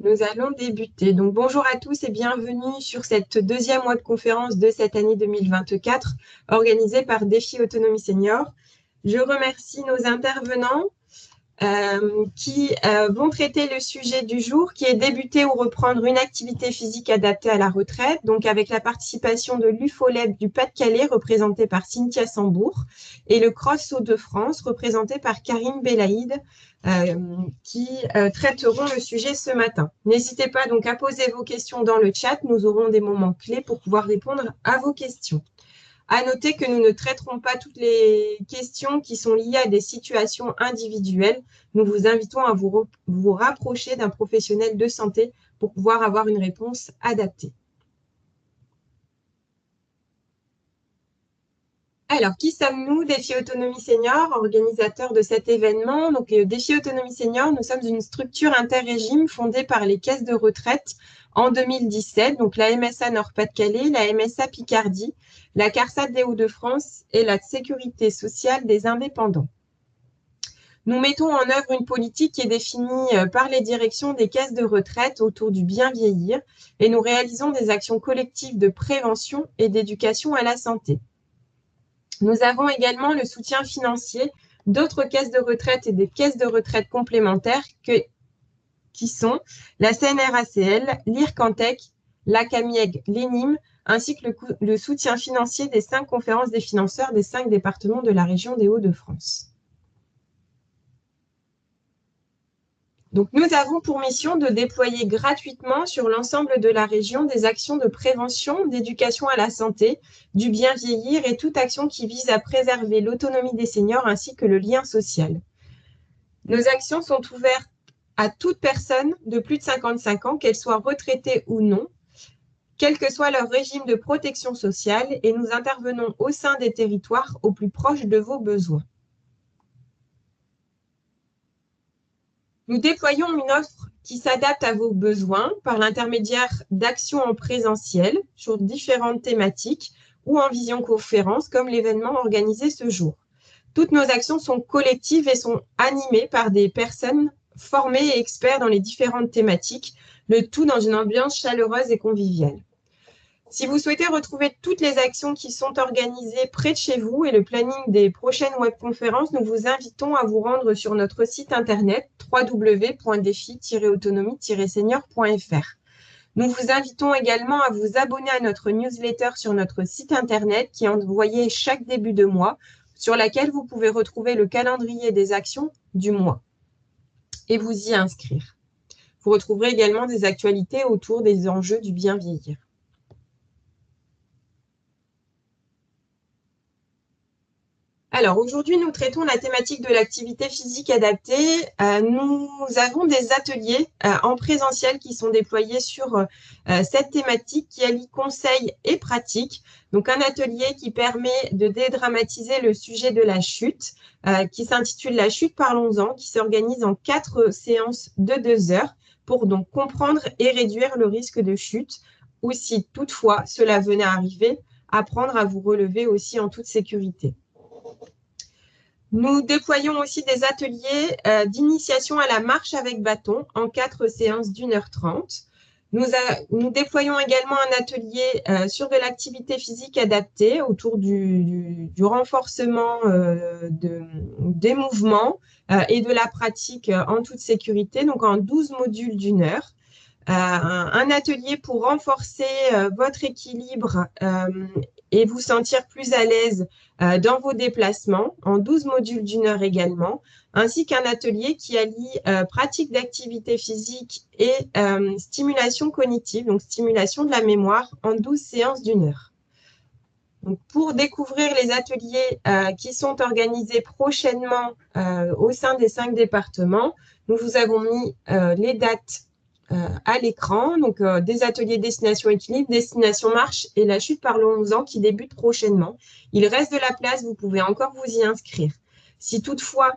Nous allons débuter. Donc, bonjour à tous et bienvenue sur cette deuxième webconférence de cette année 2024 organisée par Défi Autonomie Senior. Je remercie nos intervenants qui vont traiter le sujet du jour qui est débuter ou reprendre une activité physique adaptée à la retraite, donc avec la participation de l'UFOLEB du Pas-de-Calais représenté par Cynthia Sambour et le Cross Hauts-de-France représenté par Karim Belaïd qui traiteront le sujet ce matin. N'hésitez pas donc à poser vos questions dans le chat, nous aurons des moments clés pour pouvoir répondre à vos questions. À noter que nous ne traiterons pas toutes les questions qui sont liées à des situations individuelles. Nous vous invitons à vous rapprocher d'un professionnel de santé pour pouvoir avoir une réponse adaptée. Alors, qui sommes-nous, Défi Autonomie Senior, organisateur de cet événement? Donc, Défi Autonomie Senior, nous sommes une structure interrégime fondée par les caisses de retraite en 2017, donc la MSA Nord-Pas-de-Calais, la MSA Picardie, la CARSAT des Hauts-de-France et la Sécurité sociale des indépendants. Nous mettons en œuvre une politique qui est définie par les directions des caisses de retraite autour du bien vieillir et nous réalisons des actions collectives de prévention et d'éducation à la santé. Nous avons également le soutien financier d'autres caisses de retraite et des caisses de retraite complémentaires qui sont la CNRACL, l'IRCANTEC, la CAMIEG, l'ENIM, ainsi que le soutien financier des 5 conférences des financeurs des 5 départements de la région des Hauts-de-France. Donc, nous avons pour mission de déployer gratuitement sur l'ensemble de la région des actions de prévention, d'éducation à la santé, du bien vieillir et toute action qui vise à préserver l'autonomie des seniors ainsi que le lien social. Nos actions sont ouvertes à toute personne de plus de 55 ans, qu'elle soit retraitée ou non, quel que soit leur régime de protection sociale, et nous intervenons au sein des territoires au plus proche de vos besoins. Nous déployons une offre qui s'adapte à vos besoins par l'intermédiaire d'actions en présentiel sur différentes thématiques ou en visioconférence comme l'événement organisé ce jour. Toutes nos actions sont collectives et sont animées par des personnes formées et experts dans les différentes thématiques, le tout dans une ambiance chaleureuse et conviviale. Si vous souhaitez retrouver toutes les actions qui sont organisées près de chez vous et le planning des prochaines webconférences, nous vous invitons à vous rendre sur notre site internet www.defi-autonomie-senior.fr. Nous vous invitons également à vous abonner à notre newsletter sur notre site internet qui est envoyée chaque début de mois, sur laquelle vous pouvez retrouver le calendrier des actions du mois et vous y inscrire. Vous retrouverez également des actualités autour des enjeux du bien vieillir. Alors, aujourd'hui, nous traitons la thématique de l'activité physique adaptée. Nous avons des ateliers en présentiel qui sont déployés sur cette thématique qui allie conseils et pratiques. Donc, un atelier qui permet de dédramatiser le sujet de la chute, qui s'intitule « La chute, parlons-en », qui s'organise en 4 séances de 2 heures pour donc comprendre et réduire le risque de chute, ou si toutefois cela venait à arriver, apprendre à vous relever aussi en toute sécurité. Nous déployons aussi des ateliers d'initiation à la marche avec bâton en 4 séances d'1h30. Nous déployons également un atelier sur de l'activité physique adaptée autour du renforcement des mouvements et de la pratique en toute sécurité, donc en 12 modules d'1 heure. Un atelier pour renforcer votre équilibre et vous sentir plus à l'aise dans vos déplacements, en 12 modules d'1 heure également, ainsi qu'un atelier qui allie pratique d'activité physique et stimulation cognitive, donc stimulation de la mémoire, en 12 séances d'1 heure. Donc, pour découvrir les ateliers qui sont organisés prochainement au sein des 5 départements, nous vous avons mis les dates à l'écran, donc des ateliers destination équilibre, destination marche et la chute parlons-en qui débute prochainement. Il reste de la place, vous pouvez encore vous y inscrire. Si toutefois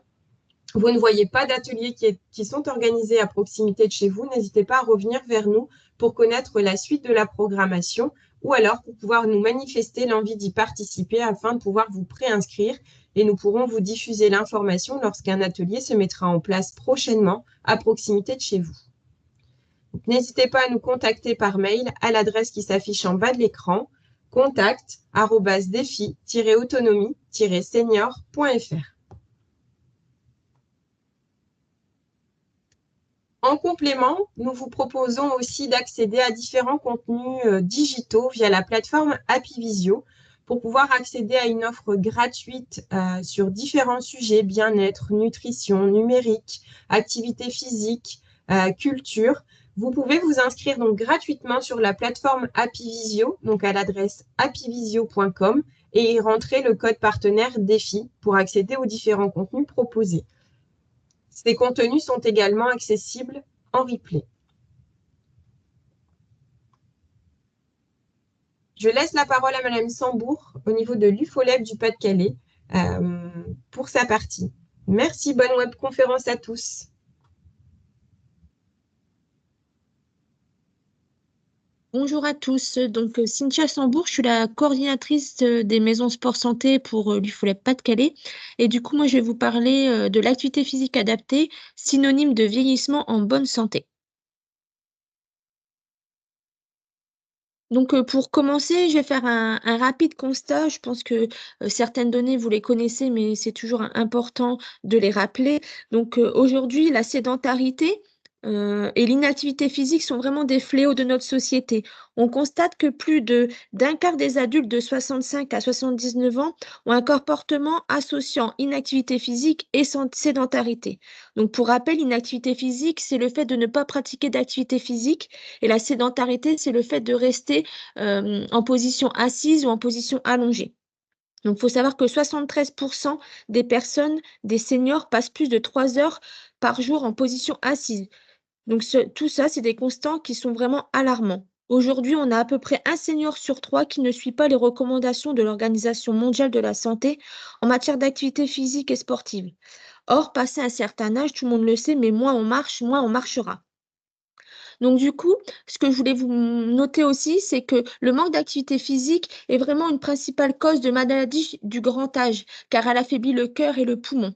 vous ne voyez pas d'ateliers qui sont organisés à proximité de chez vous, n'hésitez pas à revenir vers nous pour connaître la suite de la programmation ou alors pour pouvoir nous manifester l'envie d'y participer afin de pouvoir vous préinscrire et nous pourrons vous diffuser l'information lorsqu'un atelier se mettra en place prochainement à proximité de chez vous. Donc, n'hésitez pas à nous contacter par mail à l'adresse qui s'affiche en bas de l'écran, contact@défi-autonomie-senior.fr. En complément, nous vous proposons aussi d'accéder à différents contenus digitaux via la plateforme Happyvisio pour pouvoir accéder à une offre gratuite sur différents sujets, bien-être, nutrition, numérique, activité physique, culture. Vous pouvez vous inscrire donc gratuitement sur la plateforme Happyvisio, donc à l'adresse happyvisio.com, et y rentrer le code partenaire DEFI pour accéder aux différents contenus proposés. Ces contenus sont également accessibles en replay. Je laisse la parole à Madame Sambour au niveau de l'UFOLEB du Pas-de-Calais pour sa partie. Merci, bonne webconférence à tous. Bonjour à tous, donc Cynthia Sambour, je suis la coordinatrice des maisons sport santé pour l'UFOLEB Pas-de-Calais et du coup moi je vais vous parler de l'activité physique adaptée, synonyme de vieillissement en bonne santé. Donc pour commencer, je vais faire un rapide constat. Je pense que certaines données, vous les connaissez, mais c'est toujours important de les rappeler. Donc aujourd'hui, la sédentarité et l'inactivité physique sont vraiment des fléaux de notre société. On constate que d'un quart des adultes de 65 à 79 ans ont un comportement associant inactivité physique et sédentarité. Donc pour rappel, l'inactivité physique, c'est le fait de ne pas pratiquer d'activité physique et la sédentarité, c'est le fait de rester en position assise ou en position allongée. Donc, il faut savoir que 73% des personnes, des seniors, passent plus de 3 heures par jour en position assise. Donc, tout ça, c'est des constants qui sont vraiment alarmants. Aujourd'hui, on a à peu près un senior sur 3 qui ne suit pas les recommandations de l'Organisation mondiale de la santé en matière d'activité physique et sportive. Or, passé un certain âge, tout le monde le sait, mais moins on marche, moins on marchera. Donc du coup, ce que je voulais vous noter aussi, c'est que le manque d'activité physique est vraiment une principale cause de maladie du grand âge, car elle affaiblit le cœur et le poumon.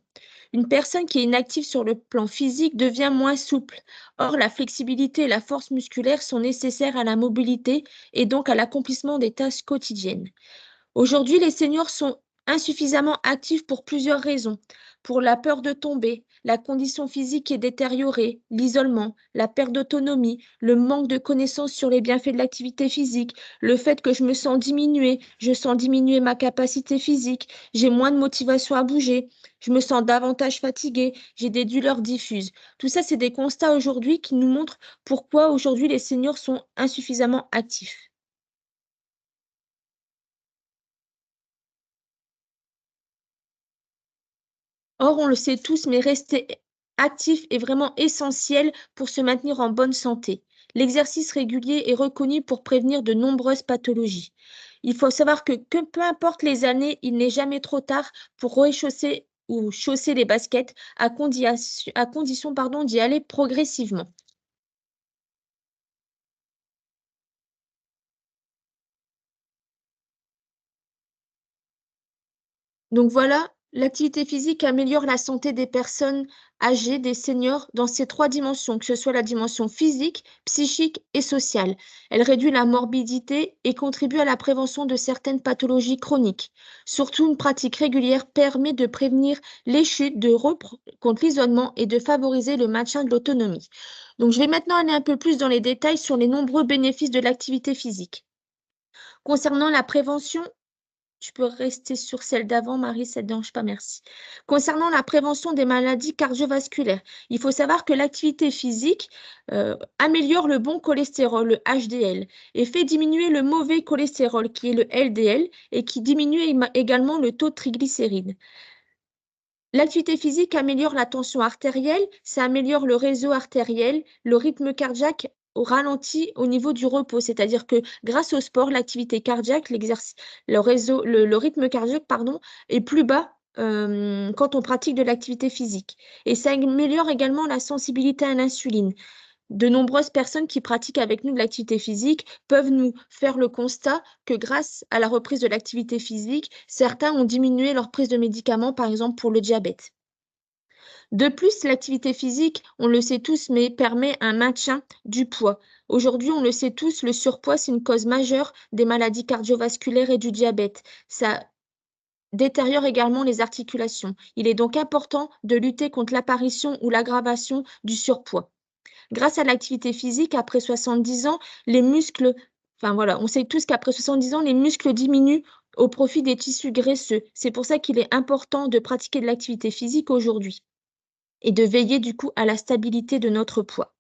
Une personne qui est inactive sur le plan physique devient moins souple. Or, la flexibilité et la force musculaire sont nécessaires à la mobilité et donc à l'accomplissement des tâches quotidiennes. Aujourd'hui, les seniors sont insuffisamment actifs pour plusieurs raisons. Pour la peur de tomber, la condition physique est détériorée, l'isolement, la perte d'autonomie, le manque de connaissances sur les bienfaits de l'activité physique, le fait que je sens diminuer ma capacité physique, j'ai moins de motivation à bouger, je me sens davantage fatiguée, j'ai des douleurs diffuses. Tout ça, c'est des constats aujourd'hui qui nous montrent pourquoi aujourd'hui les seniors sont insuffisamment actifs. Or, on le sait tous, mais rester actif est vraiment essentiel pour se maintenir en bonne santé. L'exercice régulier est reconnu pour prévenir de nombreuses pathologies. Il faut savoir que peu importe les années, il n'est jamais trop tard pour rechausser ou chausser les baskets à condition d'y aller progressivement. Donc voilà, l'activité physique améliore la santé des personnes âgées, des seniors, dans ces 3 dimensions, que ce soit la dimension physique, psychique et sociale. Elle réduit la morbidité et contribue à la prévention de certaines pathologies chroniques. Surtout, une pratique régulière permet de prévenir les chutes, contre l'isolement et de favoriser le maintien de l'autonomie. Donc, je vais maintenant aller un peu plus dans les détails sur les nombreux bénéfices de l'activité physique. Concernant la prévention, tu peux rester sur celle d'avant, Marie, ça ne te dérange pas, merci. Concernant la prévention des maladies cardiovasculaires, il faut savoir que l'activité physique améliore le bon cholestérol, le HDL, et fait diminuer le mauvais cholestérol, qui est le LDL, et qui diminue également le taux de triglycérides. L'activité physique améliore la tension artérielle, ça améliore le réseau artériel, le rythme cardiaque au ralenti au niveau du repos, c'est-à-dire que grâce au sport, l'activité cardiaque, le rythme cardiaque, pardon, est plus bas quand on pratique de l'activité physique. Et ça améliore également la sensibilité à l'insuline. De nombreuses personnes qui pratiquent avec nous de l'activité physique peuvent nous faire le constat que grâce à la reprise de l'activité physique, certains ont diminué leur prise de médicaments, par exemple pour le diabète. De plus, l'activité physique, on le sait tous, mais permet un maintien du poids. Aujourd'hui, on le sait tous, le surpoids, c'est une cause majeure des maladies cardiovasculaires et du diabète. Ça détériore également les articulations. Il est donc important de lutter contre l'apparition ou l'aggravation du surpoids. Grâce à l'activité physique, après 70 ans, les muscles, enfin voilà, on sait tous qu'après 70 ans, les muscles diminuent au profit des tissus graisseux. C'est pour ça qu'il est important de pratiquer de l'activité physique aujourd'hui et de veiller du coup à la stabilité de notre poids.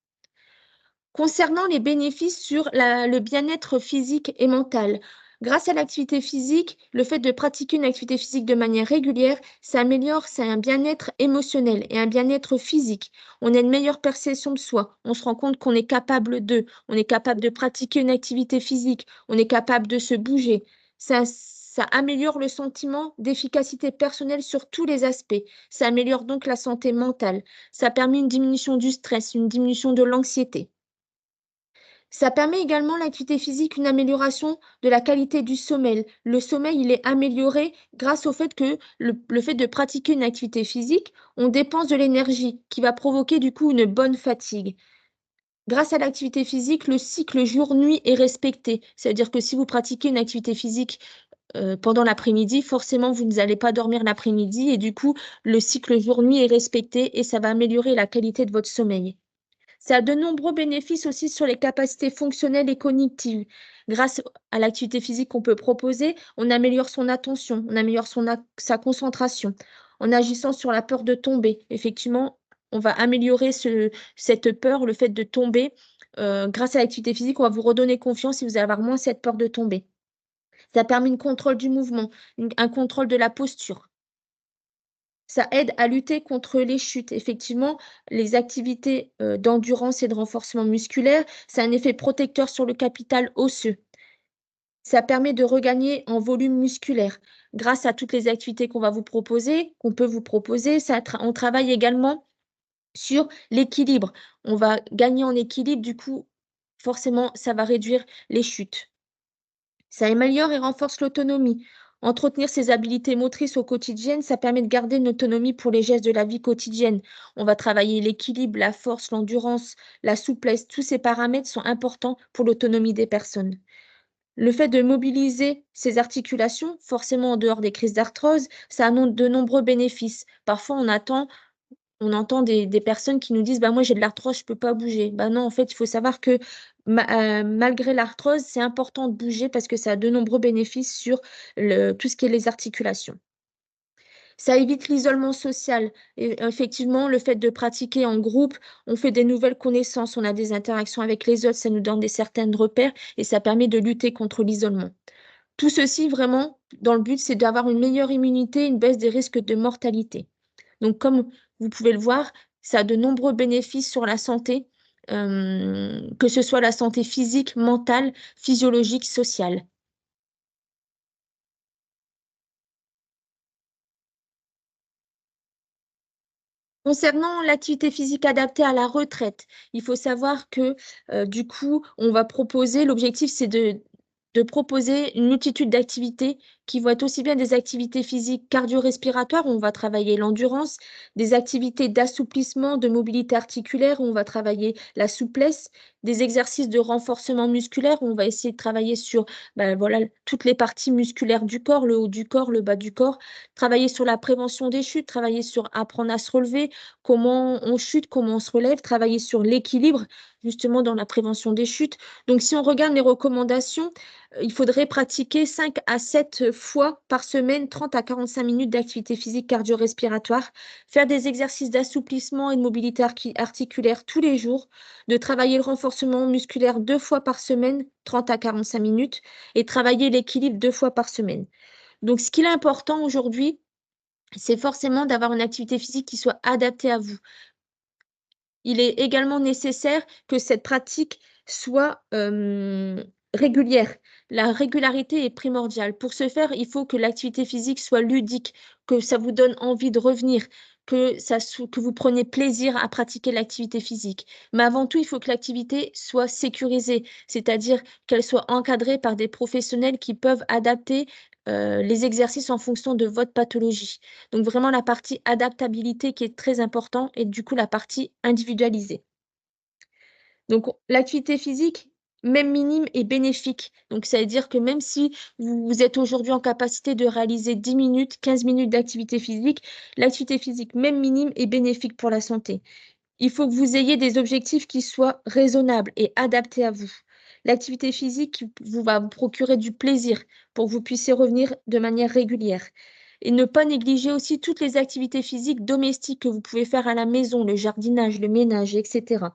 Concernant les bénéfices sur le bien-être physique et mental, grâce à l'activité physique, le fait de pratiquer une activité physique de manière régulière, ça améliore, c'est un bien-être émotionnel et un bien-être physique. On a une meilleure perception de soi. On se rend compte qu'on est capable on est capable de pratiquer une activité physique, on est capable de se bouger. Ça améliore le sentiment d'efficacité personnelle sur tous les aspects. Ça améliore donc la santé mentale. Ça permet une diminution du stress, une diminution de l'anxiété. Ça permet également l'activité physique, une amélioration de la qualité du sommeil. Le sommeil, il est amélioré grâce au fait que le fait de pratiquer une activité physique, on dépense de l'énergie qui va provoquer du coup une bonne fatigue. Grâce à l'activité physique, le cycle jour-nuit est respecté. C'est-à-dire que si vous pratiquez une activité physique pendant l'après-midi, forcément, vous n'allez pas dormir l'après-midi et du coup, le cycle jour-nuit est respecté et ça va améliorer la qualité de votre sommeil. Ça a de nombreux bénéfices aussi sur les capacités fonctionnelles et cognitives. Grâce à l'activité physique qu'on peut proposer, on améliore son attention, on améliore sa concentration. En agissant sur la peur de tomber, effectivement, on va améliorer cette peur, le fait de tomber. Grâce à l'activité physique, on va vous redonner confiance et vous allez avoir moins cette peur de tomber. Ça permet un contrôle du mouvement, un contrôle de la posture. Ça aide à lutter contre les chutes. Effectivement, les activités, d'endurance et de renforcement musculaire, ça a un effet protecteur sur le capital osseux. Ça permet de regagner en volume musculaire. Grâce à toutes les activités qu'on peut vous proposer, on travaille également sur l'équilibre. On va gagner en équilibre, du coup, forcément, ça va réduire les chutes. Ça améliore et renforce l'autonomie. Entretenir ses habiletés motrices au quotidien, ça permet de garder une autonomie pour les gestes de la vie quotidienne. On va travailler l'équilibre, la force, l'endurance, la souplesse. Tous ces paramètres sont importants pour l'autonomie des personnes. Le fait de mobiliser ses articulations, forcément en dehors des crises d'arthrose, ça a de nombreux bénéfices. Parfois, on entend des personnes qui nous disent: «Bah, moi, j'ai de l'arthrose, je ne peux pas bouger». Bah non, en fait, il faut savoir que malgré l'arthrose, c'est important de bouger parce que ça a de nombreux bénéfices sur tout ce qui est les articulations. Ça évite l'isolement social et effectivement, le fait de pratiquer en groupe, on fait des nouvelles connaissances, on a des interactions avec les autres, ça nous donne des certains repères et ça permet de lutter contre l'isolement. Tout ceci, vraiment, dans le but, c'est d'avoir une meilleure immunité, une baisse des risques de mortalité. Donc, comme vous pouvez le voir, ça a de nombreux bénéfices sur la santé, que ce soit la santé physique, mentale, physiologique, sociale. Concernant l'activité physique adaptée à la retraite, il faut savoir que, du coup, on va proposer l'objectif, c'est de proposer une multitude d'activités qui vont être aussi bien des activités physiques cardio-respiratoires, où on va travailler l'endurance, des activités d'assouplissement, de mobilité articulaire, où on va travailler la souplesse, des exercices de renforcement musculaire, où on va essayer de travailler sur, voilà, toutes les parties musculaires du corps, le haut du corps, le bas du corps, travailler sur la prévention des chutes, travailler sur apprendre à se relever, comment on chute, comment on se relève, travailler sur l'équilibre, justement dans la prévention des chutes. Donc, si on regarde les recommandations, il faudrait pratiquer 5 à 7 fois par semaine, 30 à 45 minutes d'activité physique cardio-respiratoire, faire des exercices d'assouplissement et de mobilité articulaire tous les jours, de travailler le renforcement musculaire 2 fois par semaine, 30 à 45 minutes, et travailler l'équilibre 2 fois par semaine. Donc, ce qu'il est important aujourd'hui, c'est forcément d'avoir une activité physique qui soit adaptée à vous. Il est également nécessaire que cette pratique soit régulière. La régularité est primordiale. Pour ce faire, il faut que l'activité physique soit ludique, que ça vous donne envie de revenir, que vous preniez plaisir à pratiquer l'activité physique. Mais avant tout, il faut que l'activité soit sécurisée, c'est-à-dire qu'elle soit encadrée par des professionnels qui peuvent adapter les exercices en fonction de votre pathologie. Donc vraiment la partie adaptabilité qui est très importante et du coup la partie individualisée. Donc l'activité physique, même minime, est bénéfique. Donc ça veut dire que même si vous êtes aujourd'hui en capacité de réaliser 10 minutes, 15 minutes d'activité physique, l'activité physique, même minime, est bénéfique pour la santé. Il faut que vous ayez des objectifs qui soient raisonnables et adaptés à vous. L'activité physique vous va vous procurer du plaisir pour que vous puissiez revenir de manière régulière. Et ne pas négliger aussi toutes les activités physiques domestiques que vous pouvez faire à la maison, le jardinage, le ménage, etc.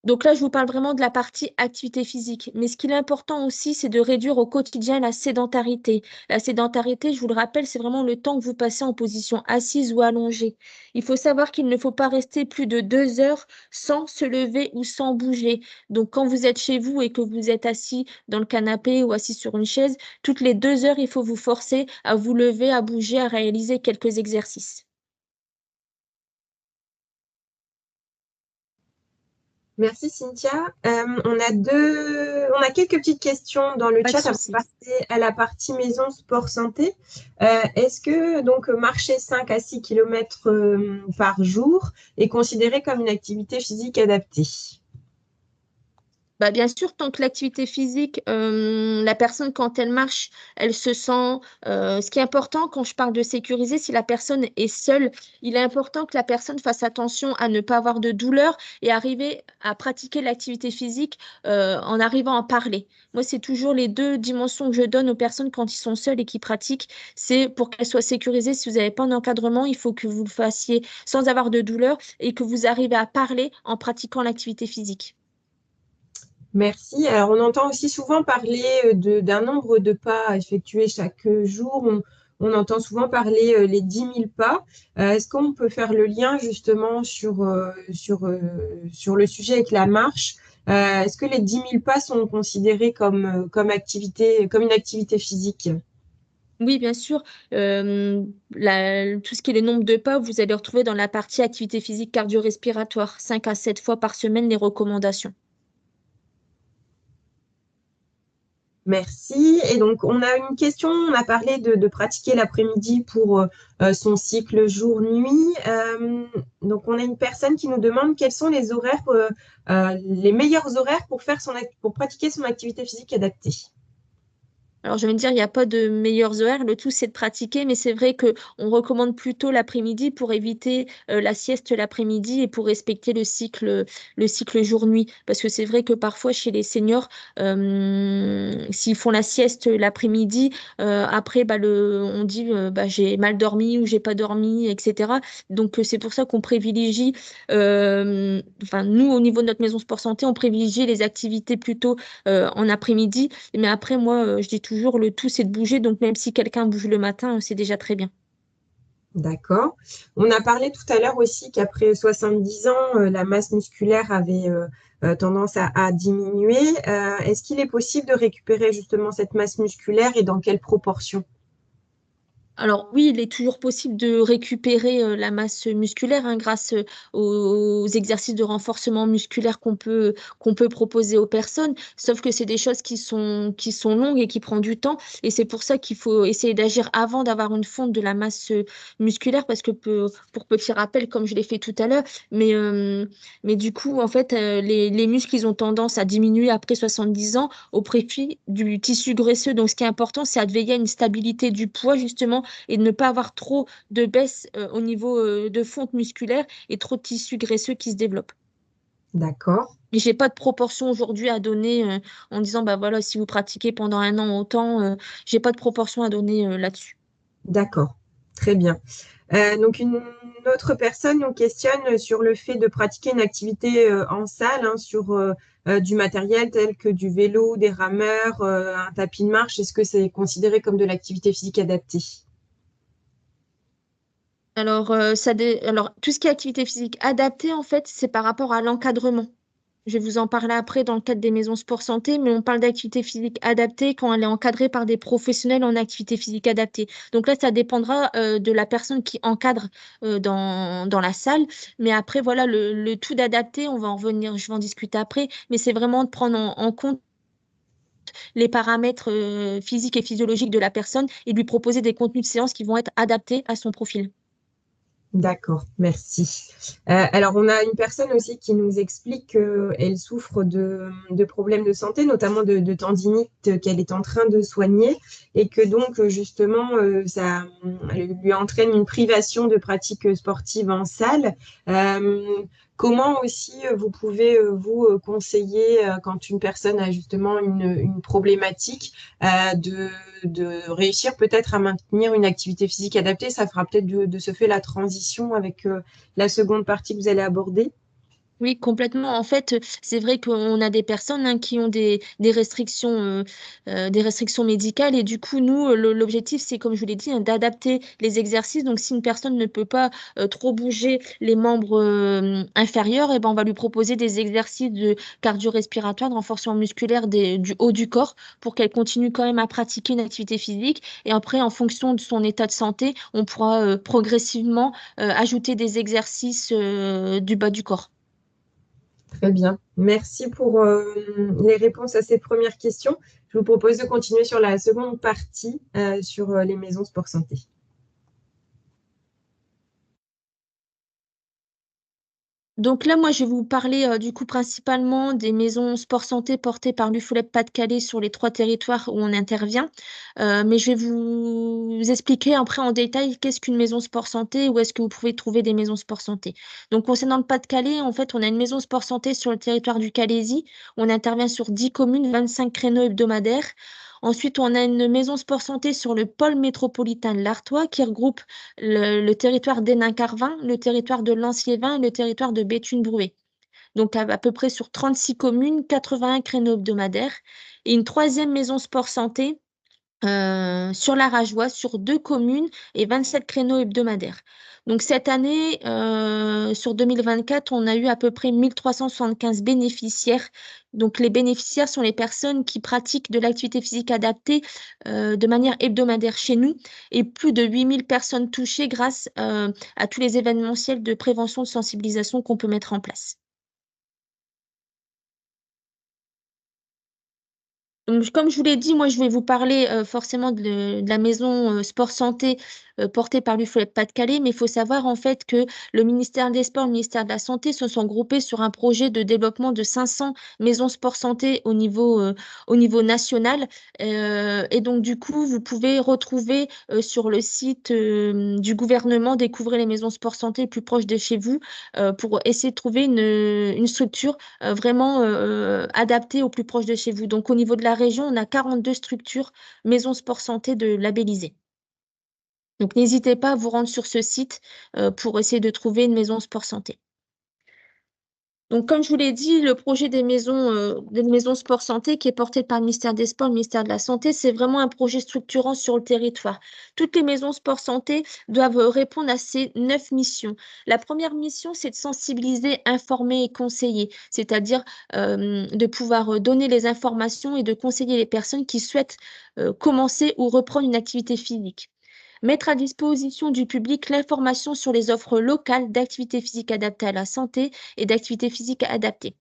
Donc là, je vous parle vraiment de la partie activité physique. Mais ce qui est important aussi, c'est de réduire au quotidien la sédentarité. La sédentarité, je vous le rappelle, c'est vraiment le temps que vous passez en position assise ou allongée. Il faut savoir qu'il ne faut pas rester plus de 2 heures sans se lever ou sans bouger. Donc quand vous êtes chez vous et que vous êtes assis dans le canapé ou assis sur une chaise, toutes les 2 heures, il faut vous forcer à vous lever, à bouger, à réaliser quelques exercices. Merci Cynthia. On a quelques petites questions dans le Pas de chat avant de souci. passer à la partie maison sport santé. Est-ce que donc marcher 5 à 6 km par jour est considéré comme une activité physique adaptée? Bah, bien sûr, tant que l'activité physique, la personne, quand elle marche, elle se sent. Ce qui est important quand je parle de sécuriser, si la personne est seule, il est important que la personne fasse attention à ne pas avoir de douleur et arriver à pratiquer l'activité physique en arrivant à parler. Moi, c'est toujours les deux dimensions que je donne aux personnes quand ils sont seuls et qui pratiquent. C'est pour qu'elles soient sécurisées. Si vous n'avez pas un encadrement, il faut que vous le fassiez sans avoir de douleur et que vous arrivez à parler en pratiquant l'activité physique. Merci. Alors, on entend aussi souvent parler d'un nombre de pas à effectuer chaque jour. On entend souvent parler les 10 000 pas. Est-ce qu'on peut faire le lien justement sur le sujet avec la marche? Est-ce que les 10 000 pas sont considérés comme activité, comme une activité physique? Oui, bien sûr. Tout ce qui est le nombre de pas, vous allez retrouver dans la partie activité physique cardio-respiratoire, 5 à 7 fois par semaine, les recommandations. Merci. Et donc, on a une question, on a parlé de pratiquer l'après-midi pour son cycle jour-nuit. Donc, on a une personne qui nous demande quels sont les horaires, les meilleurs horaires pour pour pratiquer son activité physique adaptée. Alors, je vais me dire, il n'y a pas de meilleurs horaires. Le tout, c'est de pratiquer, mais c'est vrai qu'on recommande plutôt l'après-midi pour éviter la sieste l'après-midi et pour respecter le cycle jour-nuit. Parce que c'est vrai que parfois, chez les seniors, s'ils font la sieste l'après-midi, après, bah, on dit bah, j'ai mal dormi ou j'ai pas dormi, etc. Donc, c'est pour ça qu'on privilégie, enfin, nous, au niveau de notre maison sport santé, on privilégie les activités plutôt en après-midi. Mais après, moi, je dis toujours, le tout, c'est de bouger. Donc, même si quelqu'un bouge le matin, c'est déjà très bien. D'accord. On a parlé tout à l'heure aussi qu'après 70 ans, la masse musculaire avait tendance à diminuer. Est-ce qu'il est possible de récupérer justement cette masse musculaire et dans quelle proportion? Alors oui, il est toujours possible de récupérer la masse musculaire hein, grâce aux exercices de renforcement musculaire qu'on peut proposer aux personnes. Sauf que c'est des choses qui sont longues et qui prennent du temps. Et c'est pour ça qu'il faut essayer d'agir avant d'avoir une fonte de la masse musculaire. Parce que pour petit rappel, comme je l'ai fait tout à l'heure, mais du coup, en fait, les muscles, ils ont tendance à diminuer après 70 ans au profit du tissu graisseux. Donc ce qui est important, c'est de veiller à une stabilité du poids justement et de ne pas avoir trop de baisse au niveau de fonte musculaire et trop de tissu graisseux qui se développe. D'accord. Et j'ai pas de proportion aujourd'hui à donner en disant bah voilà si vous pratiquez pendant un an autant, j'ai pas de proportion à donner là-dessus. D'accord. Très bien. Donc, une autre personne nous questionne sur le fait de pratiquer une activité en salle, hein, sur du matériel tel que du vélo, des rameurs, un tapis de marche. Est-ce que c'est considéré comme de l'activité physique adaptée? Alors, alors tout ce qui est activité physique adaptée en fait c'est par rapport à l'encadrement. Je vais vous en parler après dans le cadre des maisons sport santé, mais on parle d'activité physique adaptée quand elle est encadrée par des professionnels en activité physique adaptée. Donc là, ça dépendra de la personne qui encadre dans la salle. Mais après, voilà, le tout d'adapter, on va en revenir, je vais en discuter après, mais c'est vraiment de prendre en compte les paramètres physiques et physiologiques de la personne et lui proposer des contenus de séance qui vont être adaptés à son profil. D'accord, merci. Alors, on a une personne aussi qui nous explique qu'elle souffre de problèmes de santé, notamment de tendinite qu'elle est en train de soigner et que donc, justement, ça lui entraîne une privation de pratiques sportives en salle. Euh, Comment aussi vous pouvez vous conseiller quand une personne a justement une problématique de réussir peut-être à maintenir une activité physique adaptée? Ça fera peut-être de ce fait la transition avec la seconde partie que vous allez aborder. Oui, complètement. En fait, c'est vrai qu'on a des personnes qui ont des restrictions médicales et du coup, nous, l'objectif, c'est, comme je vous l'ai dit, d'adapter les exercices. Donc, si une personne ne peut pas trop bouger les membres inférieurs, eh ben, on va lui proposer des exercices de cardio-respiratoire, de renforcement musculaire du haut du corps pour qu'elle continue quand même à pratiquer une activité physique. Et après, en fonction de son état de santé, on pourra progressivement ajouter des exercices du bas du corps. Très bien. Merci pour les réponses à ces premières questions. Je vous propose de continuer sur la seconde partie sur les maisons sport santé. Donc là, moi, je vais vous parler du coup principalement des maisons sport santé portées par l'UFOLEP Pas-de-Calais sur les 3 territoires où on intervient. Mais je vais vous expliquer après en détail qu'est-ce qu'une maison sport santé, où est-ce que vous pouvez trouver des maisons sport santé. Donc concernant le Pas-de-Calais, en fait, on a une maison sport santé sur le territoire du Calaisis. On intervient sur 10 communes, 25 créneaux hebdomadaires. Ensuite, on a une maison sport santé sur le pôle métropolitain de l'Artois qui regroupe le territoire d'Hénin-Carvin, le territoire de Lanciévin et le territoire de Béthune-Brouet. Donc à peu près sur 36 communes, 81 créneaux hebdomadaires. Et une troisième maison sport santé sur la Rajoie, sur 2 communes et 27 créneaux hebdomadaires. Donc cette année, sur 2024, on a eu à peu près 1375 bénéficiaires. Donc les bénéficiaires sont les personnes qui pratiquent de l'activité physique adaptée de manière hebdomadaire chez nous et plus de 8000 personnes touchées grâce à tous les événementiels de prévention, de sensibilisation qu'on peut mettre en place. Donc, comme je vous l'ai dit, moi, je vais vous parler forcément de la maison sport santé portée par l'UFOLEP Pas-de-Calais, mais il faut savoir en fait que le ministère des Sports, le ministère de la Santé se sont groupés sur un projet de développement de 500 maisons sport santé au niveau national. Et donc, du coup, vous pouvez retrouver sur le site du gouvernement, découvrir les maisons sport santé les plus proches de chez vous pour essayer de trouver une structure vraiment adaptée au plus proche de chez vous. Donc, au niveau de la région, on a 42 structures maisons sport santé de labellisées. Donc, n'hésitez pas à vous rendre sur ce site pour essayer de trouver une maison sport santé. Donc, comme je vous l'ai dit, le projet des maisons sport santé qui est porté par le ministère des Sports, le ministère de la Santé, c'est vraiment un projet structurant sur le territoire. Toutes les maisons sport santé doivent répondre à ces 9 missions. La première mission, c'est de sensibiliser, informer et conseiller, c'est-à-dire de pouvoir donner les informations et de conseiller les personnes qui souhaitent commencer ou reprendre une activité physique. Mettre à disposition du public l'information sur les offres locales d'activités physiques adaptées à la santé et d'activités physiques adaptées.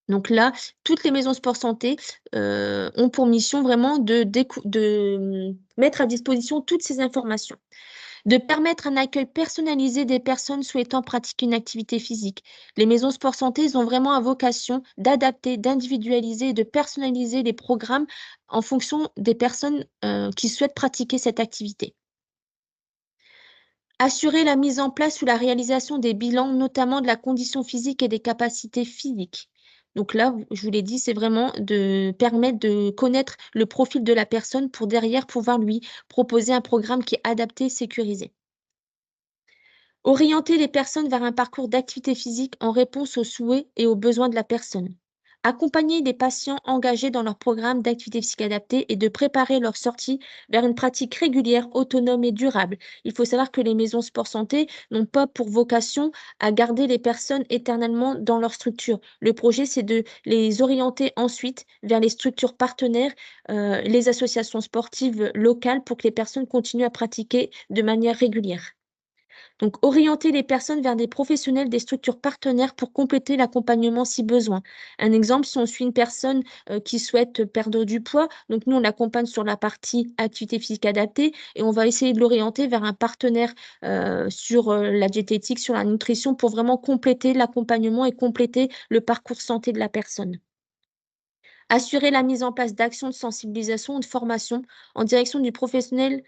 Donc là, toutes les maisons sport santé ont pour mission vraiment de mettre à disposition toutes ces informations, de permettre un accueil personnalisé des personnes souhaitant pratiquer une activité physique. Les maisons sport santé, ils ont vraiment à vocation d'adapter, d'individualiser et de personnaliser les programmes en fonction des personnes qui souhaitent pratiquer cette activité. Assurer la mise en place ou la réalisation des bilans, notamment de la condition physique et des capacités physiques. Donc là, je vous l'ai dit, c'est vraiment de permettre de connaître le profil de la personne pour derrière pouvoir lui proposer un programme qui est adapté et sécurisé. Orienter les personnes vers un parcours d'activité physique en réponse aux souhaits et aux besoins de la personne. Accompagner les patients engagés dans leur programme d'activité physique adaptée et de préparer leur sortie vers une pratique régulière, autonome et durable. Il faut savoir que les maisons sport santé n'ont pas pour vocation à garder les personnes éternellement dans leur structure. Le projet, c'est de les orienter ensuite vers les structures partenaires, les associations sportives locales pour que les personnes continuent à pratiquer de manière régulière. Donc, orienter les personnes vers des professionnels, des structures partenaires pour compléter l'accompagnement si besoin. Un exemple, si on suit une personne qui souhaite perdre du poids, donc nous, on l'accompagne sur la partie activité physique adaptée et on va essayer de l'orienter vers un partenaire sur la diététique, sur la nutrition pour vraiment compléter l'accompagnement et compléter le parcours santé de la personne. Assurer la mise en place d'actions de sensibilisation ou de formation en direction des professionnels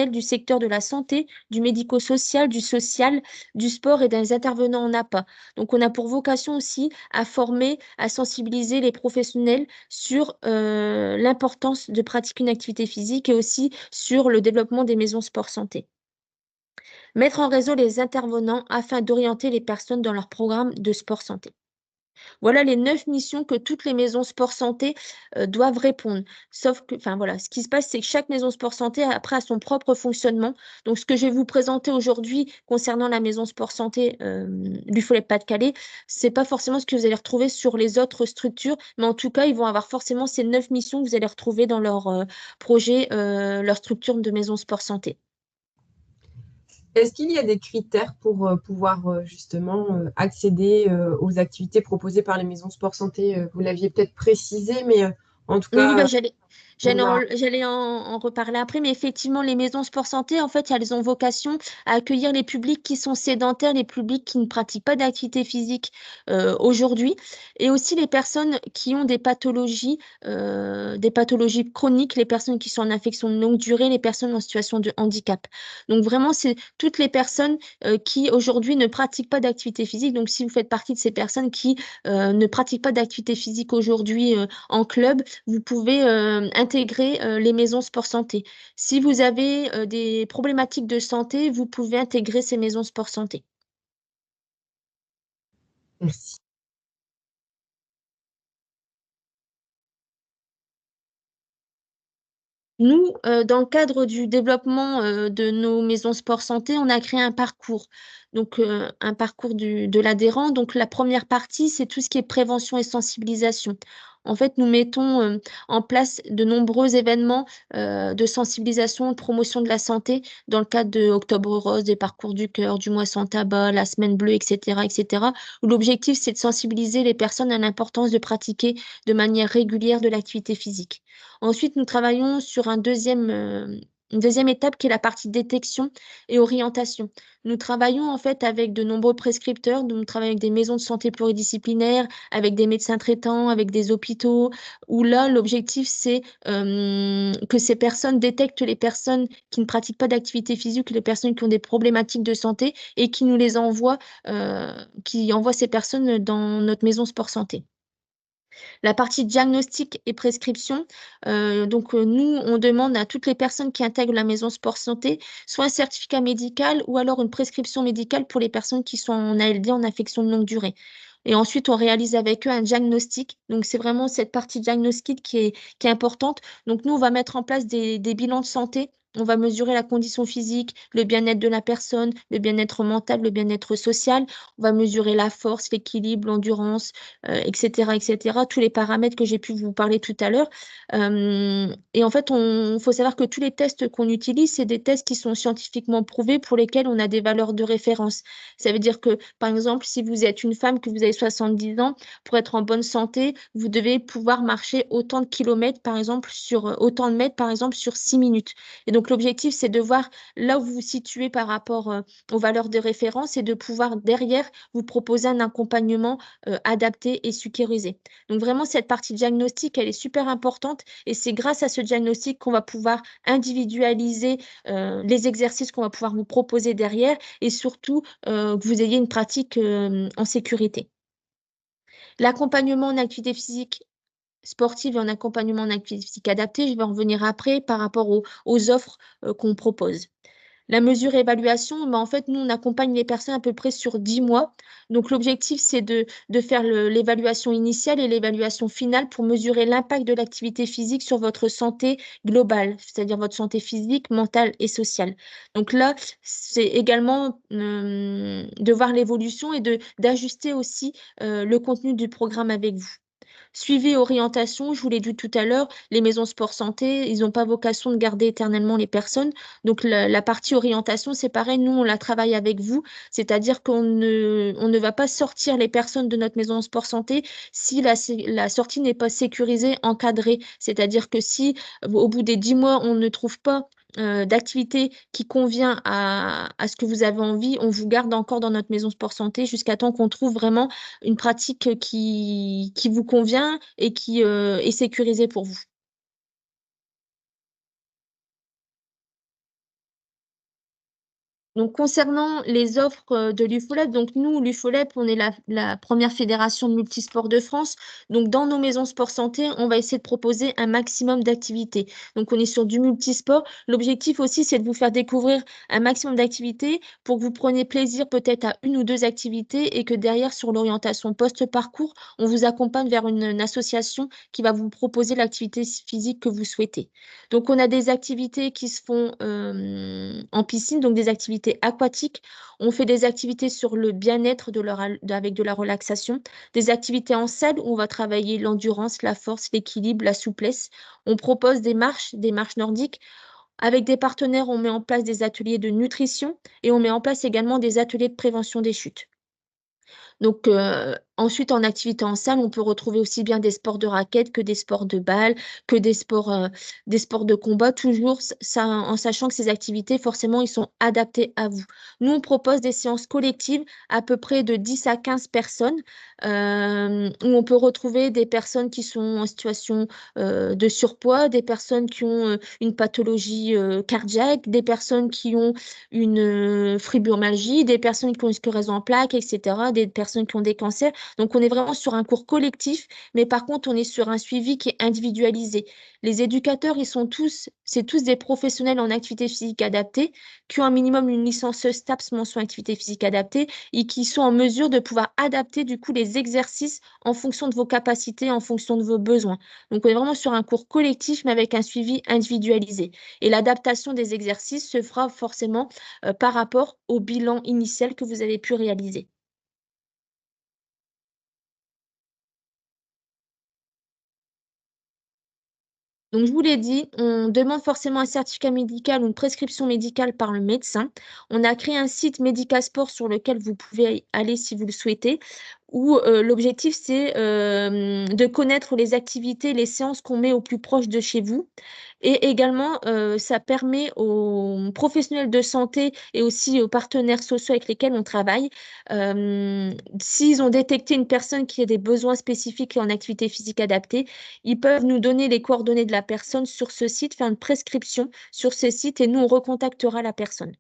du secteur de la santé, du médico-social, du social, du sport et des intervenants en APA. Donc, on a pour vocation aussi à former, à sensibiliser les professionnels sur l'importance de pratiquer une activité physique et aussi sur le développement des maisons sport santé. Mettre en réseau les intervenants afin d'orienter les personnes dans leur programme de sport santé. Voilà les 9 missions que toutes les maisons sport santé, doivent répondre. Sauf que enfin voilà, ce qui se passe, c'est que chaque maison sport santé après a son propre fonctionnement. Donc ce que je vais vous présenter aujourd'hui concernant la maison sport santé, du Follet-Pas-de-Calais, c'est pas forcément ce que vous allez retrouver sur les autres structures, mais en tout cas, ils vont avoir forcément ces 9 missions que vous allez retrouver dans leur, projet, leur structure de maison sport santé. Est-ce qu'il y a des critères pour pouvoir justement accéder aux activités proposées par les maisons sport santé? Vous l'aviez peut-être précisé, mais en tout Oui, cas, bah, on a... j'allais en reparler après, mais effectivement, les maisons sport santé, en fait, elles ont vocation à accueillir les publics qui sont sédentaires, les publics qui ne pratiquent pas d'activité physique aujourd'hui, et aussi les personnes qui ont des pathologies chroniques, les personnes qui sont en infection de longue durée, les personnes en situation de handicap. Donc vraiment, c'est toutes les personnes qui aujourd'hui ne pratiquent pas d'activité physique. Donc si vous faites partie de ces personnes qui ne pratiquent pas d'activité physique aujourd'hui en club, vous pouvez intégrer les maisons sport santé. Si vous avez des problématiques de santé, vous pouvez intégrer ces maisons sport santé. Merci. Nous, dans le cadre du développement de nos maisons sport santé, on a créé un parcours. Donc, un parcours de l'adhérent. Donc, la première partie, c'est tout ce qui est prévention et sensibilisation. En fait, nous mettons en place de nombreux événements de sensibilisation, de promotion de la santé dans le cadre de Octobre Rose, des Parcours du Cœur, du Mois sans tabac, la Semaine Bleue, etc., etc., où l'objectif, c'est de sensibiliser les personnes à l'importance de pratiquer de manière régulière de l'activité physique. Ensuite, nous travaillons sur une deuxième étape qui est la partie détection et orientation. Nous travaillons en fait avec de nombreux prescripteurs, nous travaillons avec des maisons de santé pluridisciplinaires, avec des médecins traitants, avec des hôpitaux, où là, l'objectif, c'est que ces personnes détectent les personnes qui ne pratiquent pas d'activité physique, les personnes qui ont des problématiques de santé et qui nous les envoient, qui envoient ces personnes dans notre maison sport santé. La partie diagnostic et prescription, nous, on demande à toutes les personnes qui intègrent la maison sport santé, soit un certificat médical ou alors une prescription médicale pour les personnes qui sont en ALD, en affection de longue durée. Et ensuite, on réalise avec eux un diagnostic. Donc, c'est vraiment cette partie diagnostic qui est importante. Donc, nous, on va mettre en place des bilans de santé. On va mesurer la condition physique, le bien-être de la personne, le bien-être mental, le bien-être social. On va mesurer la force, l'équilibre, l'endurance, etc., etc., tous les paramètres que j'ai pu vous parler tout à l'heure. Et en fait, il faut savoir que tous les tests qu'on utilise, c'est des tests qui sont scientifiquement prouvés pour lesquels on a des valeurs de référence. Ça veut dire que, par exemple, si vous êtes une femme, que vous avez 70 ans, pour être en bonne santé, vous devez pouvoir marcher autant de kilomètres, par exemple, autant de mètres, par exemple, sur 6 minutes. Et donc, l'objectif, c'est de voir là où vous vous situez par rapport aux valeurs de référence et de pouvoir derrière vous proposer un accompagnement adapté et sécurisé. Donc vraiment, cette partie diagnostic, elle est super importante et c'est grâce à ce diagnostic qu'on va pouvoir individualiser les exercices qu'on va pouvoir vous proposer derrière et surtout que vous ayez une pratique en sécurité. L'accompagnement en activité physique sportive et en accompagnement en activité physique adaptée, je vais en revenir après par rapport aux offres qu'on propose. La mesure et évaluation, en fait, nous, on accompagne les personnes à peu près sur 10 mois. Donc, l'objectif, c'est de faire l'évaluation initiale et l'évaluation finale pour mesurer l'impact de l'activité physique sur votre santé globale, c'est-à-dire votre santé physique, mentale et sociale. Donc là, c'est également de voir l'évolution et d'ajuster aussi le contenu du programme avec vous. Suivi et orientation, je vous l'ai dit tout à l'heure, les maisons sport santé, ils n'ont pas vocation de garder éternellement les personnes. Donc la partie orientation, c'est pareil, nous, on la travaille avec vous, c'est-à-dire on ne va pas sortir les personnes de notre maison sport santé si la sortie n'est pas sécurisée, encadrée. C'est-à-dire que si au bout des 10 mois, on ne trouve pas d'activité qui convient à ce que vous avez envie, on vous garde encore dans notre maison sport santé jusqu'à temps qu'on trouve vraiment une pratique qui vous convient et qui est sécurisée pour vous. Donc, concernant les offres de l'UFOLEP, donc nous, l'UFOLEP, on est la première fédération de multisport de France. Donc, dans nos maisons sport santé, on va essayer de proposer un maximum d'activités. Donc, on est sur du multisport. L'objectif aussi, c'est de vous faire découvrir un maximum d'activités pour que vous preniez plaisir peut-être à une ou deux activités et que derrière, sur l'orientation post-parcours, on vous accompagne vers une association qui va vous proposer l'activité physique que vous souhaitez. Donc, on a des activités qui se font en piscine, donc des activités aquatiques. On fait des activités sur le bien-être avec de la relaxation, des activités en salle où on va travailler l'endurance, la force, l'équilibre, la souplesse. On propose des marches nordiques. Avec des partenaires, on met en place des ateliers de nutrition et on met en place également des ateliers de prévention des chutes. Donc, ensuite, en activité en salle, on peut retrouver aussi bien des sports de raquettes que des sports de balles, que des sports de combat, toujours ça, en sachant que ces activités, forcément, ils sont adaptés à vous. Nous, on propose des séances collectives à peu près de 10 à 15 personnes, où on peut retrouver des personnes qui sont en situation de surpoids, des personnes qui ont une pathologie cardiaque, des personnes qui ont une fibromyalgie, des personnes qui ont une sclérose en plaques, etc., des personnes qui ont des cancers. Donc, on est vraiment sur un cours collectif, mais par contre, on est sur un suivi qui est individualisé. Les éducateurs, c'est tous des professionnels en activité physique adaptée qui ont un minimum une licence STAPS mention activité physique adaptée et qui sont en mesure de pouvoir adapter du coup les exercices en fonction de vos capacités, en fonction de vos besoins. Donc, on est vraiment sur un cours collectif, mais avec un suivi individualisé. Et l'adaptation des exercices se fera forcément par rapport au bilan initial que vous avez pu réaliser. Donc, je vous l'ai dit, on demande forcément un certificat médical ou une prescription médicale par le médecin. On a créé un site Medicasport sur lequel vous pouvez aller si vous le souhaitez, où l'objectif, c'est de connaître les activités, les séances qu'on met au plus proche de chez vous. Et également, ça permet aux professionnels de santé et aussi aux partenaires sociaux avec lesquels on travaille, s'ils ont détecté une personne qui a des besoins spécifiques en activité physique adaptée, ils peuvent nous donner les coordonnées de la personne sur ce site, faire une prescription sur ce site et nous, on recontactera la personne.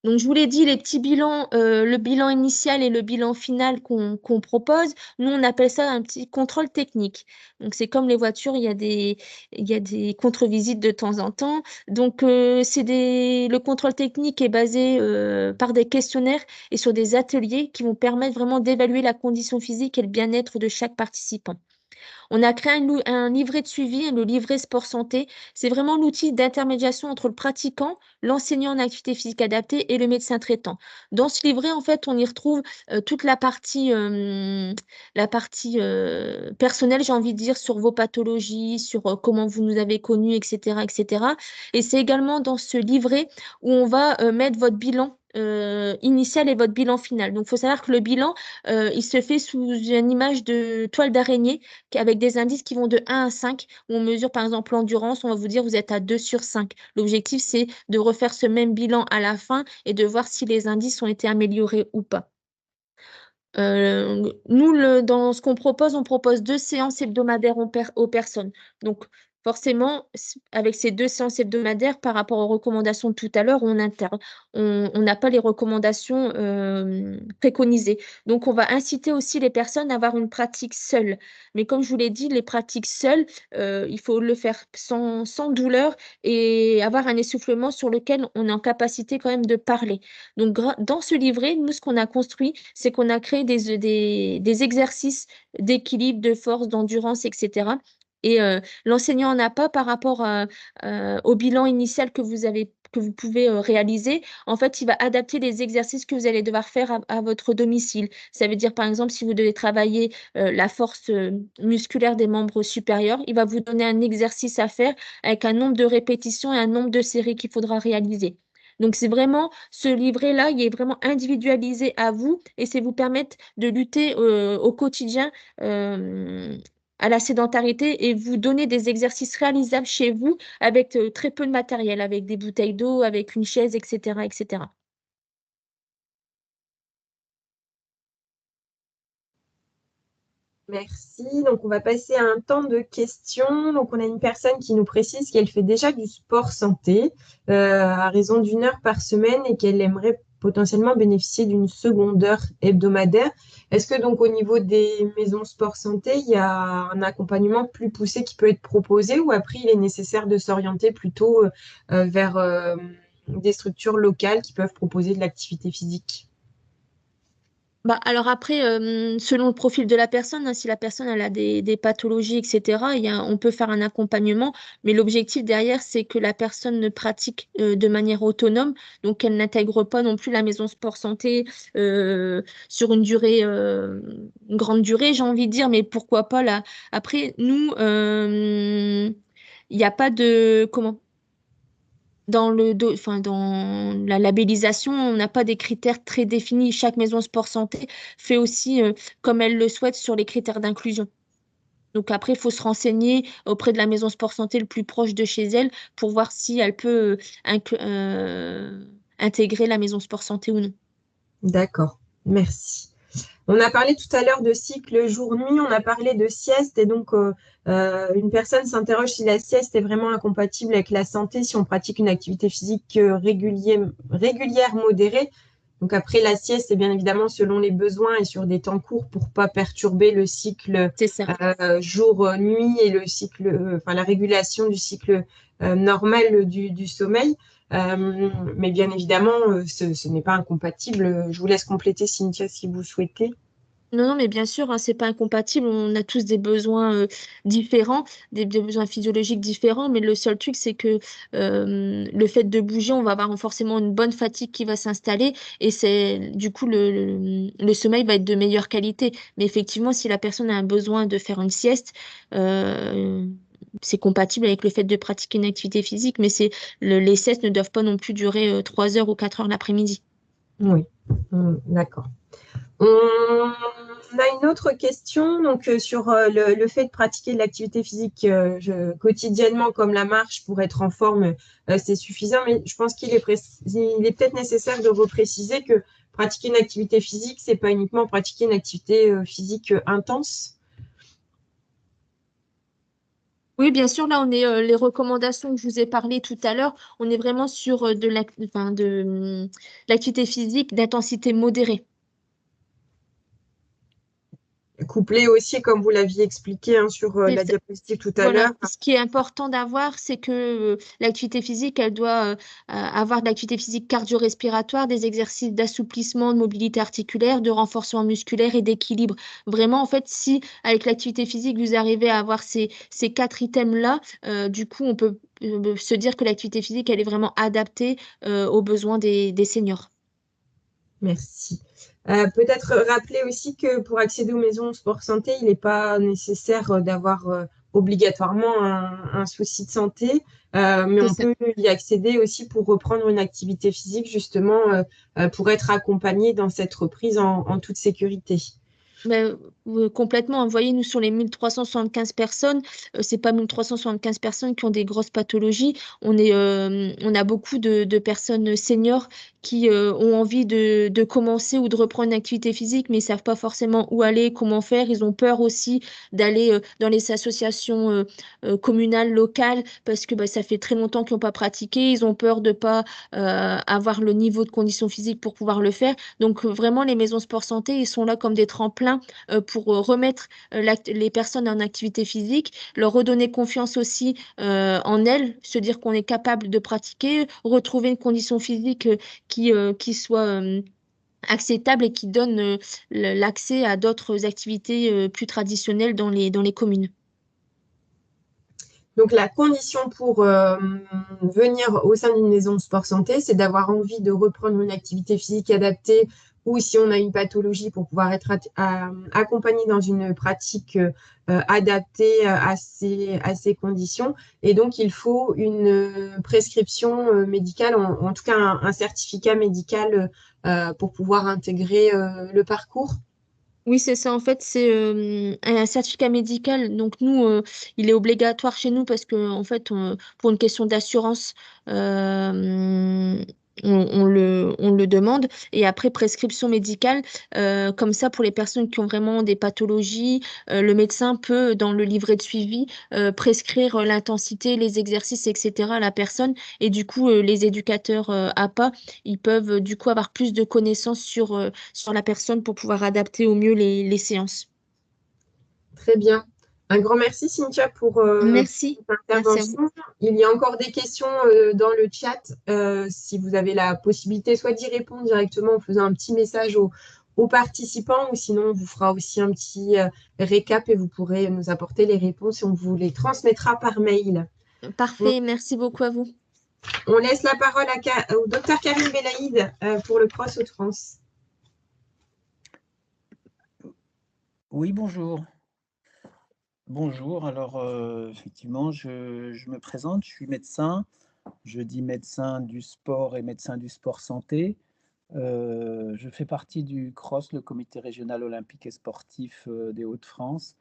Donc, je vous l'ai dit, les petits bilans, le bilan initial et le bilan final qu'on propose, nous, on appelle ça un petit contrôle technique. Donc, c'est comme les voitures, il y a des contre-visites de temps en temps. Donc, le contrôle technique est basé par des questionnaires et sur des ateliers qui vont permettre vraiment d'évaluer la condition physique et le bien-être de chaque participant. On a créé un livret de suivi, le livret sport santé. C'est vraiment l'outil d'intermédiation entre le pratiquant, l'enseignant en activité physique adaptée et le médecin traitant. Dans ce livret, en fait, on y retrouve toute la partie personnelle, j'ai envie de dire, sur vos pathologies, sur comment vous nous avez connus, etc., etc. Et c'est également dans ce livret où on va mettre votre bilan initial et votre bilan final. Donc, il faut savoir que le bilan, il se fait sous une image de toile d'araignée avec des indices qui vont de 1 à 5, où on mesure par exemple l'endurance, on va vous dire vous êtes à 2 sur 5. L'objectif, c'est de refaire ce même bilan à la fin et de voir si les indices ont été améliorés ou pas. Nous, dans ce qu'on propose, on propose 2 séances hebdomadaires aux personnes. Donc, forcément, avec ces 2 séances hebdomadaires, par rapport aux recommandations de tout à l'heure, on n'a pas les recommandations préconisées. Donc, on va inciter aussi les personnes à avoir une pratique seule. Mais comme je vous l'ai dit, les pratiques seules, il faut le faire sans douleur et avoir un essoufflement sur lequel on est en capacité quand même de parler. Donc, dans ce livret, nous, ce qu'on a construit, c'est qu'on a créé des exercices d'équilibre, de force, d'endurance, etc. Et l'enseignant n'a pas par rapport au bilan initial que vous avez que vous pouvez réaliser, en fait, il va adapter les exercices que vous allez devoir faire à votre domicile. Ça veut dire, par exemple, si vous devez travailler la force musculaire des membres supérieurs, il va vous donner un exercice à faire avec un nombre de répétitions et un nombre de séries qu'il faudra réaliser. Donc, c'est vraiment ce livret-là, il est vraiment individualisé à vous et c'est vous permettre de lutter au quotidien à la sédentarité et vous donner des exercices réalisables chez vous avec très peu de matériel, avec des bouteilles d'eau, avec une chaise, etc., etc. Merci. Donc, on va passer à un temps de questions. Donc, on a une personne qui nous précise qu'elle fait déjà du sport santé à raison d'une heure par semaine et qu'elle aimerait potentiellement bénéficier d'une seconde heure hebdomadaire. Est-ce que donc au niveau des maisons sport santé, il y a un accompagnement plus poussé qui peut être proposé ou après il est nécessaire de s'orienter plutôt vers des structures locales qui peuvent proposer de l'activité physique? Bah, alors après, selon le profil de la personne, hein, si la personne elle a des pathologies, etc., on peut faire un accompagnement, mais l'objectif derrière, c'est que la personne ne pratique de manière autonome, donc qu'elle n'intègre pas non plus la maison sport santé sur une durée, une grande durée, j'ai envie de dire, mais pourquoi pas là. Après, nous, il n'y a pas de, comment? Enfin, dans la labellisation, on n'a pas des critères très définis. Chaque maison sport santé fait aussi comme elle le souhaite sur les critères d'inclusion. Donc après, il faut se renseigner auprès de la maison sport santé le plus proche de chez elle pour voir si elle peut intégrer la maison sport santé ou non. D'accord, merci. On a parlé tout à l'heure de cycle jour-nuit, on a parlé de sieste et donc une personne s'interroge si la sieste est vraiment incompatible avec la santé si on pratique une activité physique régulière, modérée. Donc après la sieste, c'est bien évidemment selon les besoins et sur des temps courts pour pas perturber le cycle C'est ça. jour-nuit et le cycle, enfin la régulation du cycle normal du sommeil. Mais bien évidemment, ce n'est pas incompatible. Je vous laisse compléter, Cynthia, si vous souhaitez. Non, non, mais bien sûr, hein, c'est pas incompatible. On a tous des besoins différents, des besoins physiologiques différents, mais le seul truc, c'est que le fait de bouger, on va avoir forcément une bonne fatigue qui va s'installer et c'est du coup le sommeil va être de meilleure qualité. Mais effectivement, si la personne a un besoin de faire une sieste, euh, c'est compatible avec le fait de pratiquer une activité physique, mais les siestes ne doivent pas non plus durer 3 heures ou 4 heures l'après-midi. Oui, d'accord. On a une autre question donc, sur le fait de pratiquer de l'activité physique quotidiennement comme la marche pour être en forme, c'est suffisant, mais je pense il est peut-être nécessaire de repréciser que pratiquer une activité physique, c'est pas uniquement pratiquer une activité physique intense. Oui, bien sûr, là, on est les recommandations que je vous ai parlé tout à l'heure, on est vraiment sur l'activité physique d'intensité modérée. Couplé aussi, comme vous l'aviez expliqué hein, sur la diapositive tout à Voilà, l'heure. ce qui est important d'avoir, c'est que l'activité physique, elle doit avoir de l'activité physique cardio-respiratoire, des exercices d'assouplissement, de mobilité articulaire, de renforcement musculaire et d'équilibre. Vraiment, en fait, si avec l'activité physique, vous arrivez à avoir ces quatre items-là, du coup, on peut se dire que l'activité physique, elle est vraiment adaptée aux besoins des seniors. Merci. Peut-être rappeler aussi que pour accéder aux maisons sport santé, il n'est pas nécessaire d'avoir obligatoirement un souci de santé, mais C'est on ça. peut y accéder aussi pour reprendre une activité physique, justement, pour être accompagné dans cette reprise en toute sécurité. Mais, complètement. Vous voyez, nous, sur les 1375 personnes, c'est pas 1375 personnes qui ont des grosses pathologies. On a beaucoup de personnes seniors qui ont envie de commencer ou de reprendre une activité physique, mais ils savent pas forcément où aller, comment faire. Ils ont peur aussi d'aller dans les associations communales, locales, parce que bah, ça fait très longtemps qu'ils n'ont pas pratiqué. Ils ont peur de pas avoir le niveau de condition physique pour pouvoir le faire. Donc, vraiment, les maisons sport santé, ils sont là comme des tremplins pour remettre les personnes en activité physique, leur redonner confiance aussi en elles, se dire qu'on est capable de pratiquer, retrouver une condition physique qui soit acceptable et qui donne l'accès à d'autres activités plus traditionnelles dans les communes. Donc, la condition pour venir au sein d'une maison de sport santé, c'est d'avoir envie de reprendre une activité physique adaptée ou si on a une pathologie pour pouvoir être accompagné dans une pratique adaptée à ces conditions. Et donc, il faut une prescription médicale, en tout cas un certificat médical pour pouvoir intégrer le parcours. Oui, c'est ça. En fait, c'est un certificat médical. Donc, nous, il est obligatoire chez nous parce que, en fait, pour une question d'assurance, euh, on le demande. Et après, prescription médicale, comme ça, pour les personnes qui ont vraiment des pathologies, le médecin peut, dans le livret de suivi, prescrire l'intensité, les exercices, etc. à la personne. Et du coup, les éducateurs APA, ils peuvent, du coup, avoir plus de connaissances sur la personne pour pouvoir adapter au mieux les séances. Très bien. Un grand merci, Cynthia, pour Merci. cette Merci à vous. intervention. Il y a encore des questions dans le chat. Si vous avez la possibilité, soit d'y répondre directement en faisant un petit message aux participants, ou sinon on vous fera aussi un petit récap et vous pourrez nous apporter les réponses et on vous les transmettra par mail. Parfait. Merci beaucoup à vous. On laisse la parole au docteur Karim Belaïd pour le cross au trans. Oui, bonjour. Bonjour, alors effectivement, je me présente, je suis médecin, je dis médecin du sport et médecin du sport santé. Je fais partie du CROSS, le comité régional olympique et sportif des Hauts-de-France,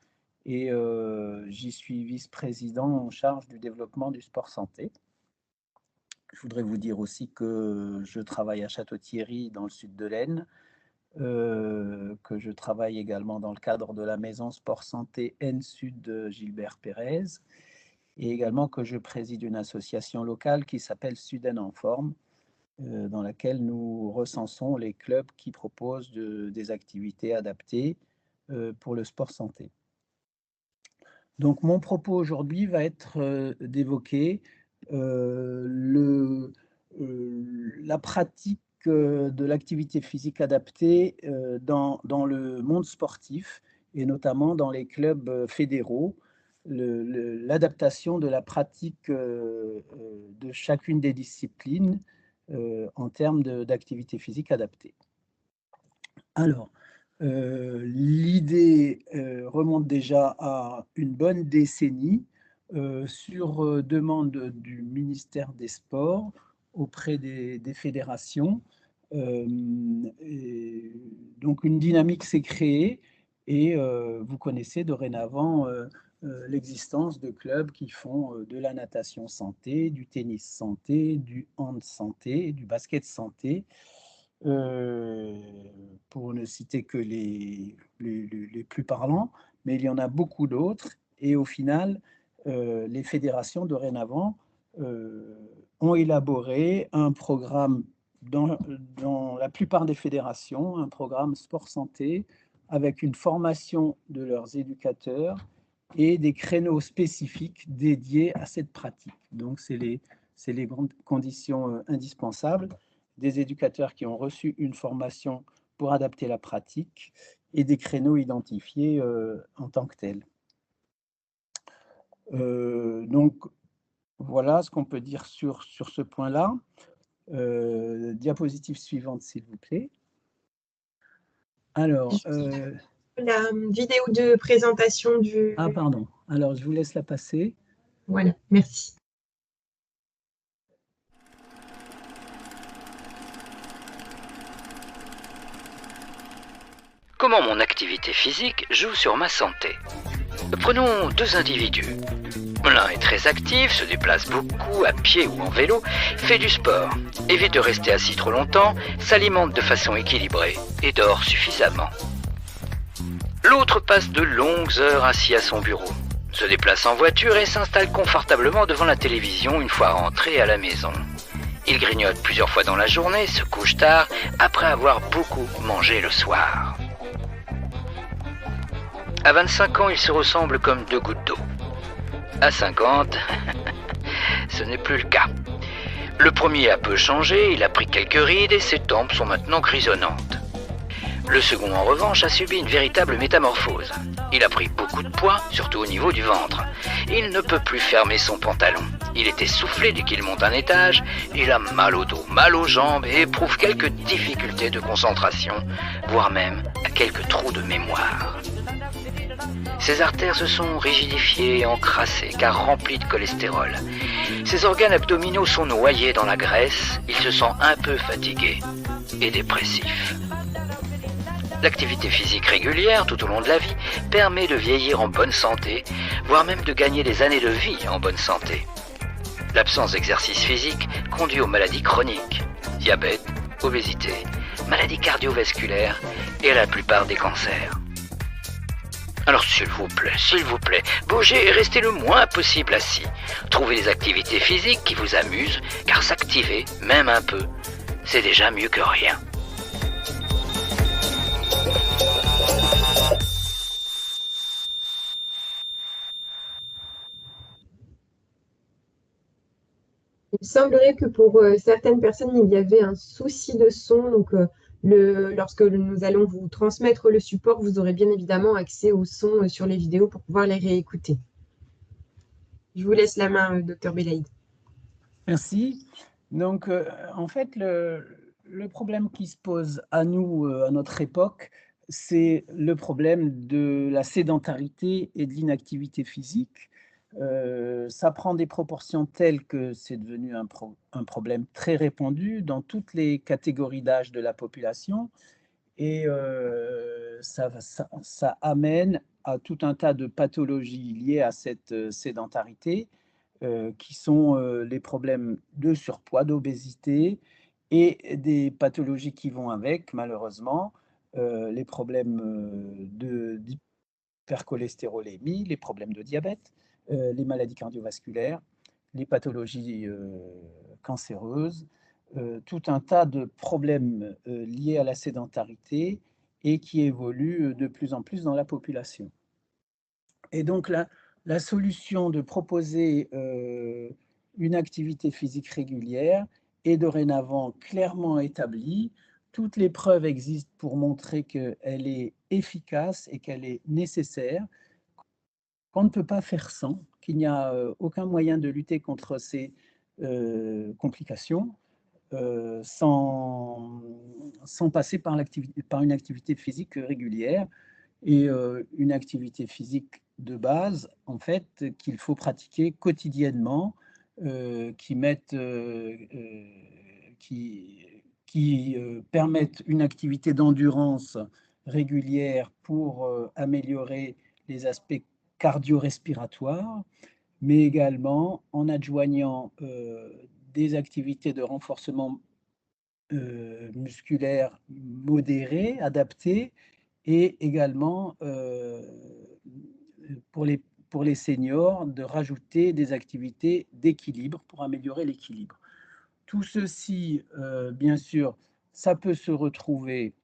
et j'y suis vice-président en charge du développement du sport santé. Je voudrais vous dire aussi que je travaille à Château-Thierry dans le sud de l'Aisne, que je travaille également dans le cadre de la maison Sport Santé Aisne-Sud de Gilbert Pérez, et également que je préside une association locale qui s'appelle Sud-Aisne en Forme, dans laquelle nous recensons les clubs qui proposent des activités adaptées pour le sport santé. Donc mon propos aujourd'hui va être d'évoquer la pratique de l'activité physique adaptée dans le monde sportif et notamment dans les clubs fédéraux, l'adaptation de la pratique de chacune des disciplines en termes d'activité physique adaptée. Alors, l'idée remonte déjà à une bonne décennie sur demande du ministère des Sports auprès des fédérations. Donc une dynamique s'est créée et vous connaissez dorénavant l'existence de clubs qui font de la natation santé, du tennis santé, du hand santé, du basket santé, pour ne citer que les plus parlants, mais il y en a beaucoup d'autres et au final, les fédérations dorénavant ont élaboré un programme dans la plupart des fédérations, un programme sport santé avec une formation de leurs éducateurs et des créneaux spécifiques dédiés à cette pratique. Donc, c'est les grandes conditions indispensables, des éducateurs qui ont reçu une formation pour adapter la pratique et des créneaux identifiés en tant que tels. Donc, voilà ce qu'on peut dire sur ce point-là. Diapositive suivante, s'il vous plaît. Alors, la vidéo de présentation du... Ah, pardon. Alors, je vous laisse la passer. Voilà, merci. Comment mon activité physique joue sur ma santé? Prenons deux individus. L'un est très actif, se déplace beaucoup à pied ou en vélo, fait du sport, évite de rester assis trop longtemps, s'alimente de façon équilibrée et dort suffisamment. L'autre passe de longues heures assis à son bureau, se déplace en voiture et s'installe confortablement devant la télévision une fois rentré à la maison. Il grignote plusieurs fois dans la journée, se couche tard, après avoir beaucoup mangé le soir. À 25 ans, il se ressemble comme deux gouttes d'eau. À 50, ce n'est plus le cas. Le premier a peu changé, il a pris quelques rides et ses tempes sont maintenant grisonnantes. Le second, en revanche, a subi une véritable métamorphose. Il a pris beaucoup de poids, surtout au niveau du ventre. Il ne peut plus fermer son pantalon. Il est essoufflé dès qu'il monte un étage. Il a mal au dos, mal aux jambes et éprouve quelques difficultés de concentration, voire même quelques trous de mémoire. Ses artères se sont rigidifiées et encrassées car remplies de cholestérol. Ses organes abdominaux sont noyés dans la graisse. Il se sent un peu fatigué et dépressif. L'activité physique régulière tout au long de la vie permet de vieillir en bonne santé, voire même de gagner des années de vie en bonne santé. L'absence d'exercice physique conduit aux maladies chroniques, diabète, obésité, maladies cardiovasculaires et à la plupart des cancers. Alors s'il vous plaît, bougez et restez le moins possible assis. Trouvez des activités physiques qui vous amusent, car s'activer, même un peu, c'est déjà mieux que rien. Il semblerait que pour certaines personnes, il y avait un souci de son. Donc, lorsque nous allons vous transmettre le support, vous aurez bien évidemment accès au son sur les vidéos pour pouvoir les réécouter. Je vous laisse la main, Dr Belaïd. Merci. Donc, en fait, le problème qui se pose à nous, à notre époque, c'est le problème de la sédentarité et de l'inactivité physique. Ça prend des proportions telles que c'est devenu un problème très répandu dans toutes les catégories d'âge de la population et ça amène à tout un tas de pathologies liées à cette sédentarité qui sont les problèmes de surpoids, d'obésité et des pathologies qui vont avec, malheureusement, les problèmes d'hypercholestérolémie, les problèmes de diabète, les maladies cardiovasculaires, les pathologies cancéreuses, tout un tas de problèmes liés à la sédentarité et qui évoluent de plus en plus dans la population. Et donc la solution de proposer une activité physique régulière est dorénavant clairement établie. Toutes les preuves existent pour montrer qu'elle est efficace et qu'elle est nécessaire, qu'on ne peut pas faire sans, qu'il n'y a aucun moyen de lutter contre ces complications sans passer par une activité physique régulière et une activité physique de base, en fait, qu'il faut pratiquer quotidiennement, qui permettent une activité d'endurance régulière pour améliorer les aspects cardio-respiratoires, mais également en adjoignant des activités de renforcement musculaire modérées, adaptées, et également pour les seniors, de rajouter des activités d'équilibre pour améliorer l'équilibre. Tout ceci, bien sûr, ça peut se retrouver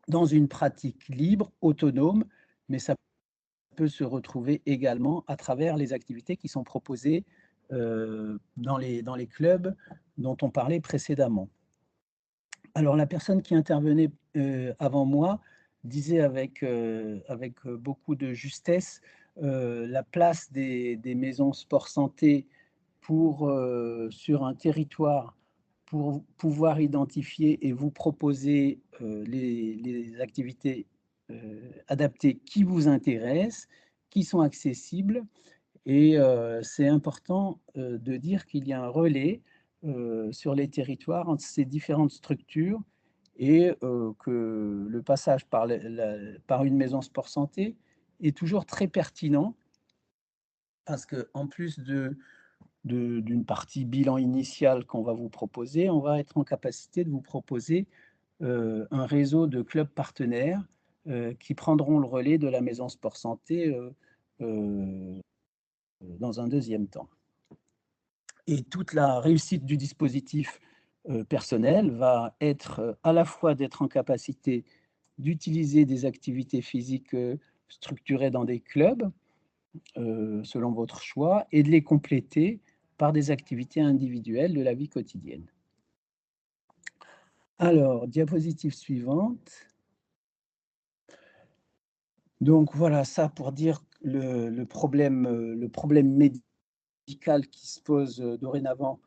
dans une pratique libre, autonome, mais ça peut se retrouver également à travers les activités qui sont proposées dans les clubs dont on parlait précédemment. Alors, la personne qui intervenait avant moi disait avec beaucoup de justesse la place des maisons sport santé sur un territoire pour pouvoir identifier et vous proposer les activités adaptées qui vous intéressent, qui sont accessibles. Et c'est important de dire qu'il y a un relais sur les territoires entre ces différentes structures et que le passage par une maison sport santé est toujours très pertinent parce qu'en plus d'une partie bilan initial qu'on va vous proposer, on va être en capacité de vous proposer un réseau de clubs partenaires qui prendront le relais de la maison sport santé dans un deuxième temps. Et toute la réussite du dispositif personnel va être à la fois d'être en capacité d'utiliser des activités physiques structurées dans des clubs, selon votre choix, et de les compléter par des activités individuelles de la vie quotidienne. Alors, diapositive suivante. Donc voilà, ça pour dire le problème médical qui se pose dorénavant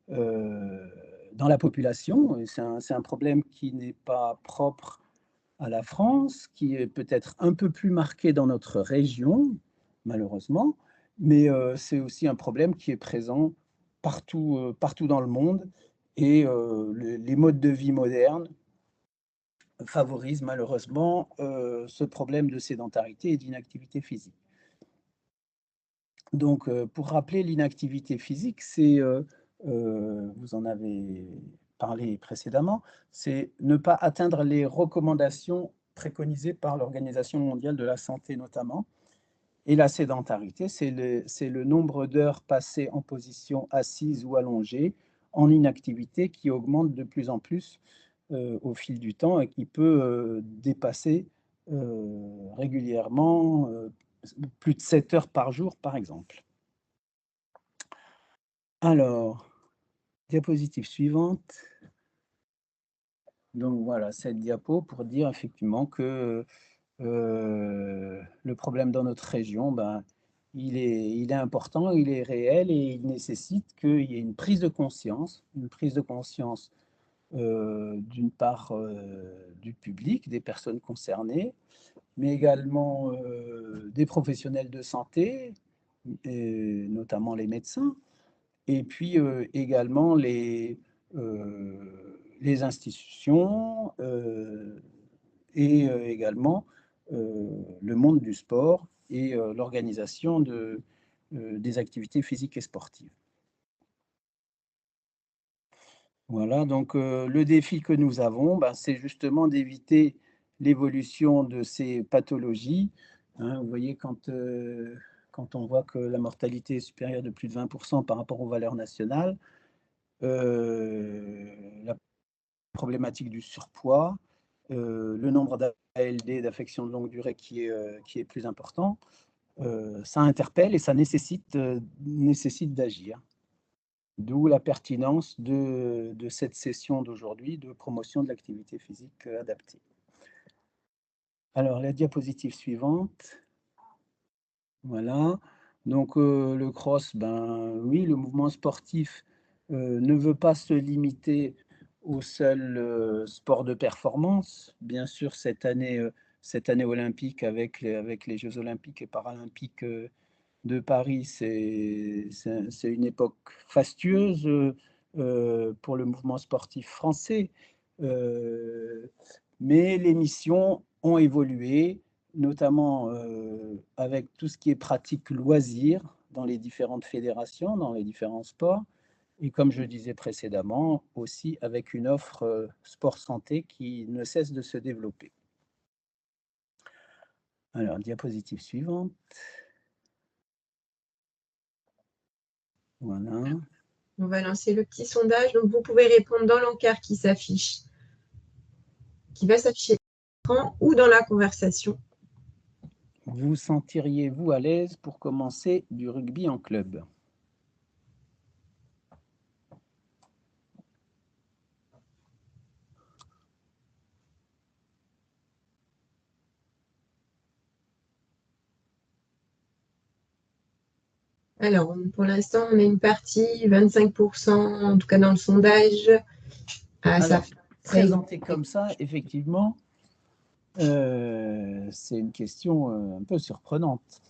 dans la population. Et c'est un problème qui n'est pas propre à la France, qui est peut-être un peu plus marqué dans notre région, malheureusement, mais c'est aussi un problème qui est présent partout, partout dans le monde. Et les modes de vie modernes favorisent malheureusement ce problème de sédentarité et d'inactivité physique. Donc, pour rappeler l'inactivité physique, c'est, vous en avez parlé précédemment, c'est ne pas atteindre les recommandations préconisées par l'Organisation mondiale de la santé notamment. Et la sédentarité, c'est le nombre d'heures passées en position assise ou allongée en inactivité qui augmente de plus en plus au fil du temps et qui peut dépasser régulièrement plus de 7 heures par jour, par exemple. Alors, diapositive suivante. Donc voilà, cette diapo pour dire effectivement que le problème dans notre région, ben, il est important, il est réel et il nécessite qu'il y ait une prise de conscience d'une part du public, des personnes concernées, mais également des professionnels de santé, et notamment les médecins, et puis également les institutions et également le monde du sport et l'organisation des activités physiques et sportives. Voilà, donc le défi que nous avons, ben, c'est justement d'éviter l'évolution de ces pathologies. Hein, vous voyez, quand on voit que la mortalité est supérieure de plus de 20% par rapport aux valeurs nationales, la problématique du surpoids, le nombre d'ALD, d'affections de longue durée qui est plus important, ça interpelle et ça nécessite d'agir. D'où la pertinence de cette session d'aujourd'hui de promotion de l'activité physique adaptée. Alors, la diapositive suivante. Voilà. Donc, le cross, ben oui, le mouvement sportif ne veut pas se limiter au seul sport de performance. Bien sûr, cette année olympique avec les Jeux olympiques et paralympiques de Paris, c'est une époque fastueuse pour le mouvement sportif français. Mais les missions ont évolué, notamment avec tout ce qui est pratique loisir dans les différentes fédérations, dans les différents sports. Et comme je disais précédemment, aussi avec une offre sport-santé qui ne cesse de se développer. Alors, diapositive suivante. Voilà. On va lancer le petit sondage. Donc, vous pouvez répondre dans l'encart qui s'affiche, qui va s'afficher à l'écran ou dans la conversation. Vous sentiriez-vous à l'aise pour commencer du rugby en club? Alors, pour l'instant, on a une partie, 25%, en tout cas dans le sondage. Alors, présenté comme ça, effectivement, c'est une question un peu surprenante.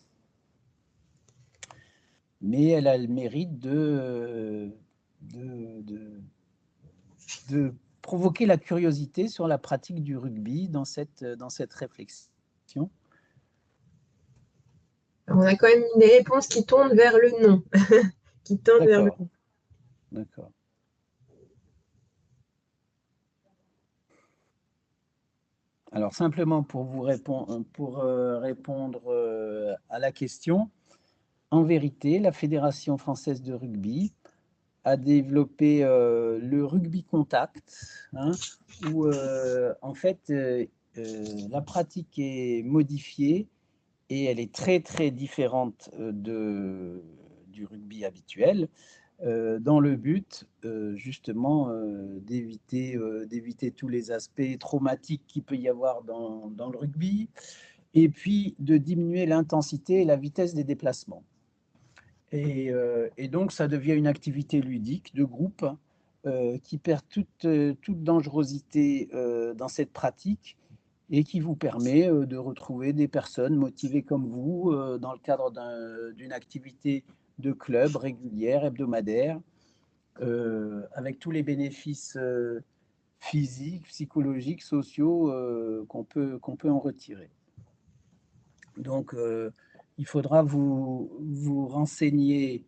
Mais elle a le mérite de provoquer la curiosité sur la pratique du rugby dans cette réflexion. On a quand même des réponses qui tournent vers le non. Qui tendent vers le non. D'accord. Alors, simplement pour vous répondre, à la question, en vérité, la Fédération française de rugby a développé le rugby contact, hein, où en fait la pratique est modifiée et elle est très très différente du rugby habituel, dans le but justement d'éviter tous les aspects traumatiques qu'il peut y avoir dans le rugby, et puis de diminuer l'intensité et la vitesse des déplacements. Et donc, ça devient une activité ludique de groupe qui perd toute dangerosité dans cette pratique et qui vous permet de retrouver des personnes motivées comme vous dans le cadre d'une activité de club régulière, hebdomadaire, avec tous les bénéfices physiques, psychologiques, sociaux qu'on peut en retirer. Donc, il faudra vous renseigner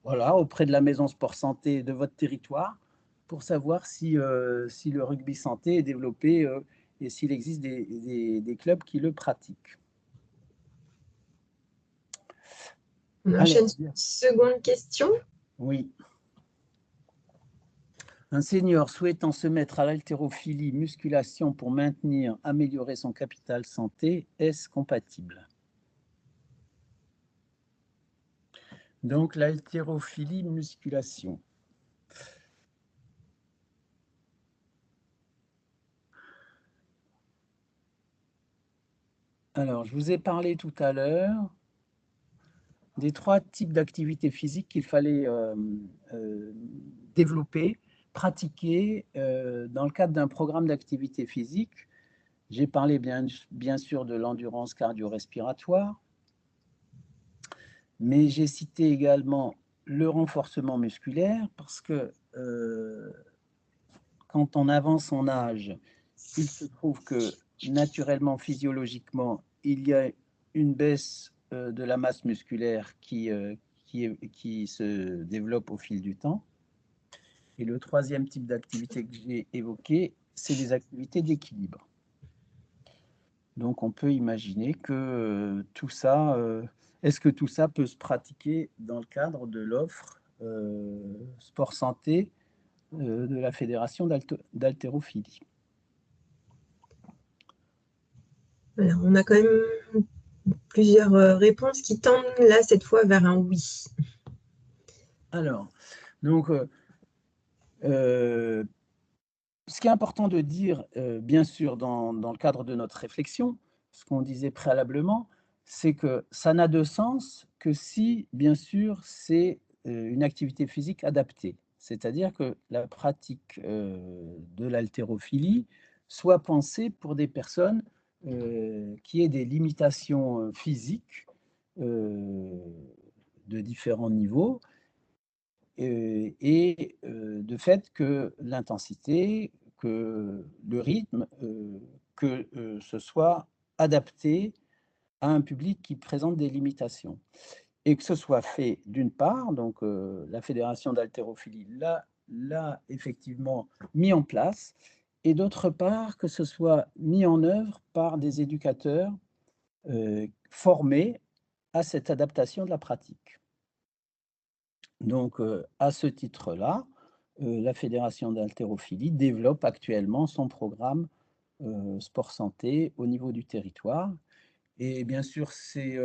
voilà, auprès de la maison sport santé de votre territoire pour savoir si le rugby santé est développé et s'il existe des clubs qui le pratiquent. On enchaîne sur une seconde question. Oui. Un senior souhaitant se mettre à l'haltérophilie musculation pour maintenir, améliorer son capital santé, est-ce compatible? Donc, l'haltérophilie musculation. Alors, je vous ai parlé tout à l'heure des 3 types d'activités physiques qu'il fallait développer, pratiquer dans le cadre d'un programme d'activité physique. J'ai parlé bien sûr de l'endurance cardio-respiratoire, mais j'ai cité également le renforcement musculaire parce que quand on avance en âge, il se trouve que naturellement, physiologiquement, il y a une baisse de la masse musculaire qui se développe au fil du temps. Et le 3e type d'activité que j'ai évoqué, c'est les activités d'équilibre. Donc, on peut imaginer que tout ça, est-ce que tout ça peut se pratiquer dans le cadre de l'offre sport santé de la Fédération d'haltérophilie? Alors, on a quand même plusieurs réponses qui tendent là cette fois vers un oui. Alors, donc, ce qui est important de dire, bien sûr, dans le cadre de notre réflexion, ce qu'on disait préalablement, c'est que ça n'a de sens que si, bien sûr, c'est une activité physique adaptée. C'est-à-dire que la pratique de l'haltérophilie soit pensée pour des personnes qui aient des limitations physiques de différents niveaux, et de fait que l'intensité, que le rythme, que ce soit adapté à un public qui présente des limitations. Et que ce soit fait d'une part, donc la Fédération d'haltérophilie l'a effectivement mis en place, et d'autre part, que ce soit mis en œuvre par des éducateurs formés à cette adaptation de la pratique. Donc, à ce titre-là, la Fédération d'haltérophilie développe actuellement son programme sport santé au niveau du territoire. Et bien sûr, c'est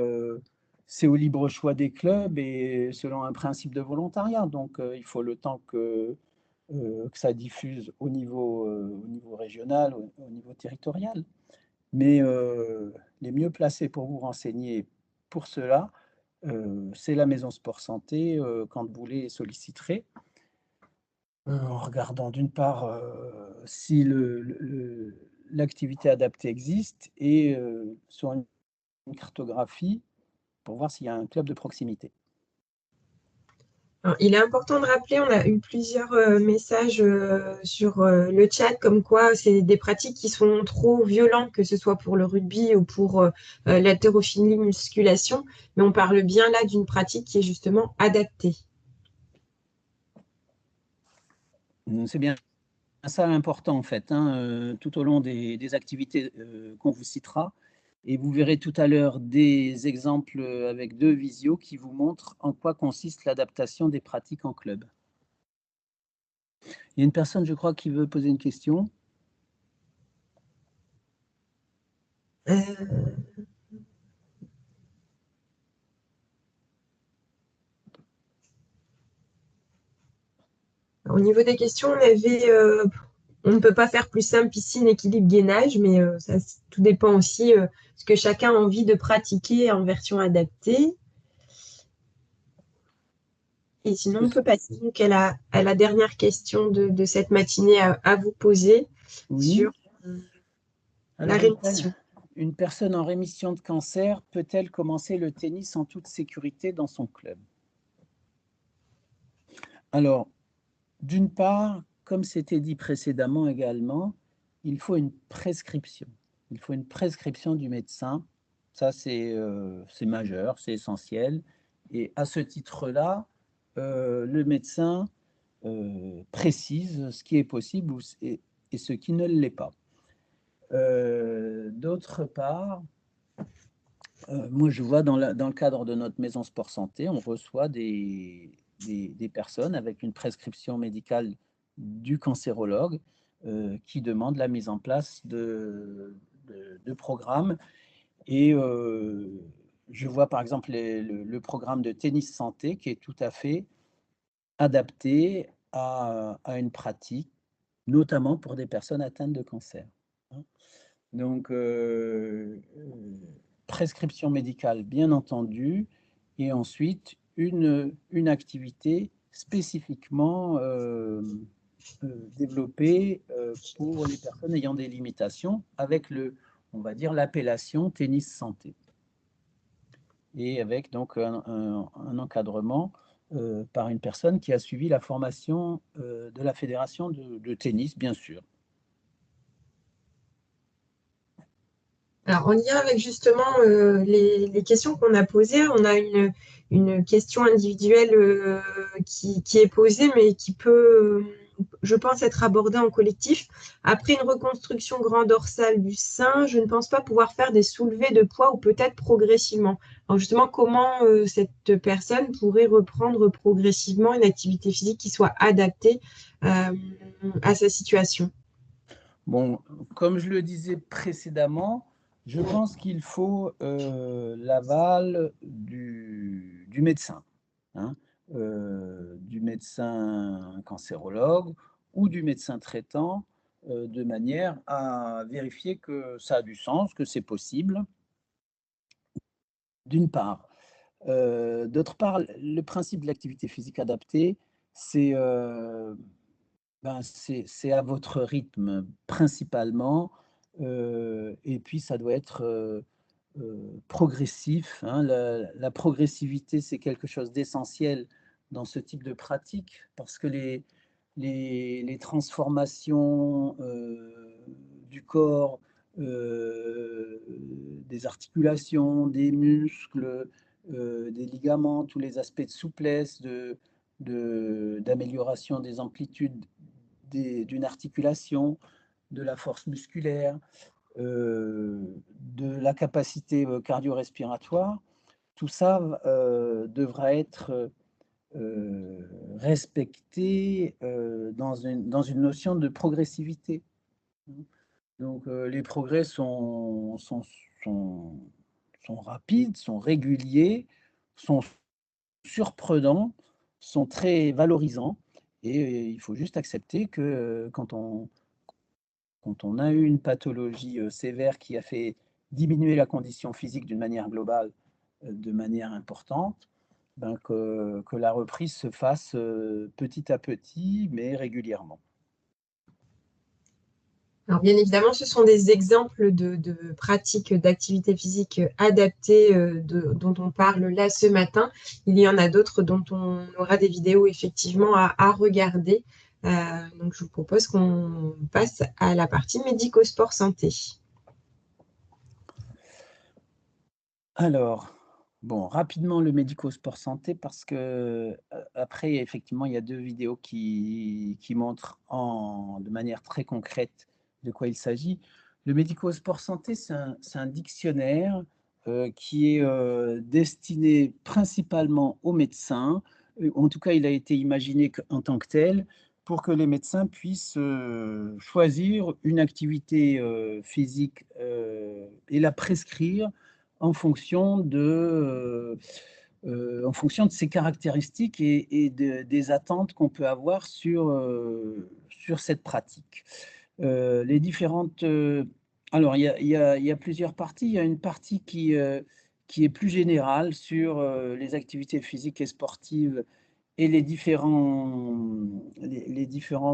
au libre choix des clubs et selon un principe de volontariat. Donc, il faut le temps que ça diffuse au niveau régional, au niveau territorial. Mais les mieux placés pour vous renseigner pour cela, c'est la maison sport santé quand vous les solliciterez, en regardant d'une part si l'activité adaptée existe et sur une cartographie pour voir s'il y a un club de proximité. Alors, il est important de rappeler, on a eu plusieurs messages sur le chat comme quoi c'est des pratiques qui sont trop violentes, que ce soit pour le rugby ou pour l'haltérophilie musculation, mais on parle bien là d'une pratique qui est justement adaptée. C'est bien ça l'important en fait, hein, tout au long des activités qu'on vous citera. Et vous verrez tout à l'heure des exemples avec 2 visios qui vous montrent en quoi consiste l'adaptation des pratiques en club. Il y a une personne, je crois, qui veut poser une question. Au niveau des questions, on avait on ne peut pas faire plus simple, piscine, équilibre, gainage, mais ça, tout dépend aussi ce que chacun a envie de pratiquer en version adaptée. Et sinon, on peut passer donc à la dernière question de cette matinée à vous poser sur la rémission. Une personne en rémission de cancer peut-elle commencer le tennis en toute sécurité dans son club? Alors, d'une part, comme c'était dit précédemment également, il faut une prescription. Il faut une prescription du médecin. Ça, c'est majeur, c'est essentiel. Et à ce titre-là, le médecin précise ce qui est possible et ce qui ne l'est pas. D'autre part, moi je vois dans le cadre de notre maison sport santé, on reçoit des personnes avec une prescription médicale du cancérologue qui demandent la mise en place de programmes. Et je vois par exemple le programme de tennis santé qui est tout à fait adapté à une pratique, notamment pour des personnes atteintes de cancer. Donc, prescription médicale, bien entendu, et ensuite une activité spécifiquement développée pour les personnes ayant des limitations, avec on va dire, l'appellation tennis santé. Et avec donc un encadrement par une personne qui a suivi la formation de la fédération de tennis, bien sûr. Alors, en lien avec justement les questions qu'on a posées, on a une question individuelle qui est posée, mais qui peut, je pense, être abordée en collectif. Après une reconstruction grand dorsale du sein, je ne pense pas pouvoir faire des soulevés de poids ou peut-être progressivement. Alors justement, comment cette personne pourrait reprendre progressivement une activité physique qui soit adaptée à sa situation? Bon, comme je le disais précédemment, je pense qu'il faut l'aval du médecin, hein, du médecin cancérologue ou du médecin traitant, de manière à vérifier que ça a du sens, que c'est possible, d'une part. D'autre part, le principe de l'activité physique adaptée, c'est c'est à votre rythme principalement, et puis ça doit être progressif, hein. La progressivité, c'est quelque chose d'essentiel dans ce type de pratique parce que les transformations du corps, des articulations, des muscles, des ligaments, tous les aspects de souplesse, d'amélioration des amplitudes d'une articulation, de la force musculaire, de la capacité cardio-respiratoire, tout ça devra être respecté dans une notion de progressivité. Donc les progrès sont rapides, sont réguliers, sont surprenants, sont très valorisants, et il faut juste accepter que quand on a eu une pathologie sévère qui a fait diminuer la condition physique d'une manière globale, de manière importante, ben que la reprise se fasse petit à petit, mais régulièrement. Alors, bien évidemment, ce sont des exemples de pratiques d'activité physique adaptées dont on parle là ce matin. Il y en a d'autres dont on aura des vidéos effectivement à regarder. Donc, je vous propose qu'on passe à la partie médico-sport santé. Alors, bon, rapidement le médico-sport santé parce que après, effectivement, il y a 2 vidéos qui montrent de manière très concrète de quoi il s'agit. Le médico-sport santé, c'est un dictionnaire qui est destiné principalement aux médecins. En tout cas, il a été imaginé en tant que tel pour que les médecins puissent choisir une activité physique et la prescrire en fonction en fonction de ses caractéristiques et des attentes qu'on peut avoir sur cette pratique. Les différentes... alors, il y a plusieurs parties. Il y a une partie qui est plus générale sur les activités physiques et sportives et les différents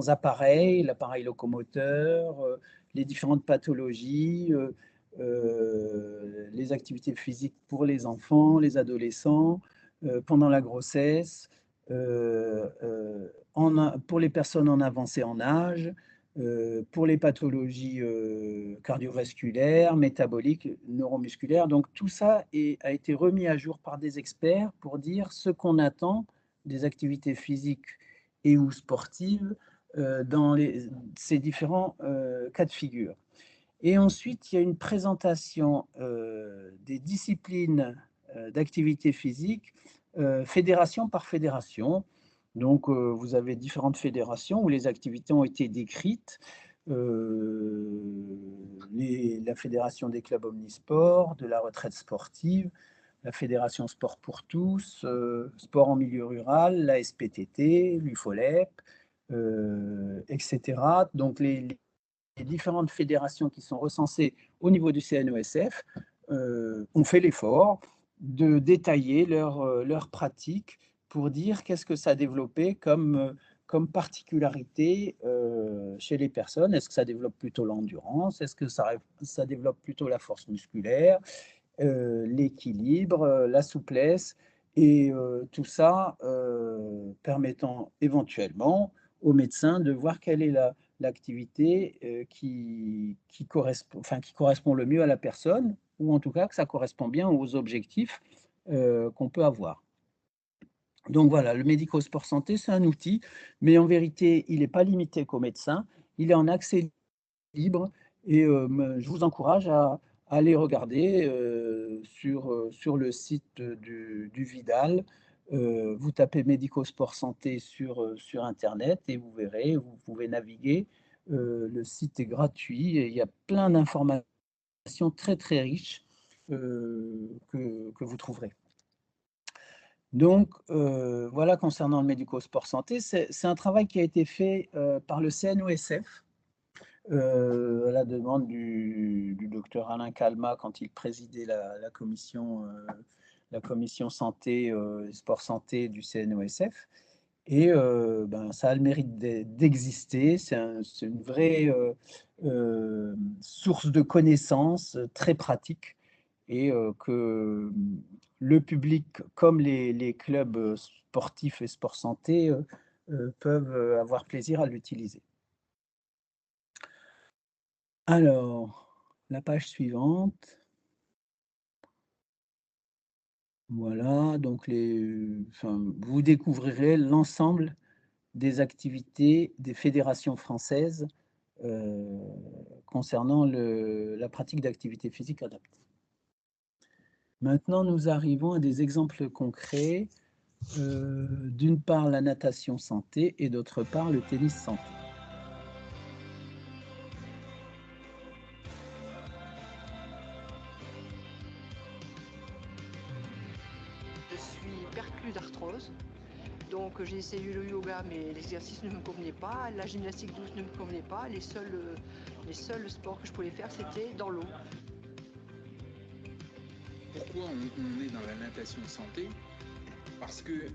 appareils, l'appareil locomoteur, les différentes pathologies, les activités physiques pour les enfants, les adolescents, pendant la grossesse, pour les personnes en avancée en âge, pour les pathologies cardiovasculaires, métaboliques, neuromusculaires. Donc tout ça a été remis à jour par des experts pour dire ce qu'on attend des activités physiques et ou sportives dans ces différents cas de figure. Et ensuite, il y a une présentation des disciplines d'activité physique, fédération par fédération. Donc, vous avez différentes fédérations où les activités ont été décrites. La fédération des clubs omnisports, de la retraite sportive, la fédération sport pour tous, sport en milieu rural, la SPTT, l'UFOLEP, etc. Donc, les différentes fédérations qui sont recensées au niveau du CNESF ont fait l'effort de détailler leurs pratiques pour dire qu'est-ce que ça a développé comme particularité chez les personnes. Est-ce que ça développe plutôt l'endurance? Est-ce que ça développe plutôt la force musculaire, l'équilibre, la souplesse, et tout ça permettant éventuellement aux médecins de voir quelle est l'activité qui correspond le mieux à la personne, ou en tout cas que ça correspond bien aux objectifs qu'on peut avoir. Donc voilà, le médico-sport santé, c'est un outil, mais en vérité, il n'est pas limité qu'aux médecins, il est en accès libre, et je vous encourage à aller regarder sur le site du Vidal. Vous tapez médico-sport santé sur Internet et vous verrez, vous pouvez naviguer. Le site est gratuit et il y a plein d'informations très très riches que vous trouverez. Donc, voilà concernant le médico-sport santé. C'est un travail qui a été fait par le CNOSF, à la demande du docteur Alain Calmat quand il présidait la commission santé, sport santé du CNOSF. Et ça a le mérite d'exister. C'est une vraie source de connaissances très pratique, et que le public comme les clubs sportifs et sport santé peuvent avoir plaisir à l'utiliser. Alors, la page suivante. Voilà, donc vous découvrirez l'ensemble des activités des fédérations françaises concernant la pratique d'activité physique adaptée. Maintenant, nous arrivons à des exemples concrets. D'une part, la natation santé et d'autre part, le tennis santé. Je suis perclue d'arthrose, donc j'ai essayé le yoga, mais l'exercice ne me convenait pas, la gymnastique douce ne me convenait pas, les seuls sports que je pouvais faire, c'était dans l'eau. Pourquoi on est dans la natation santé? Parce que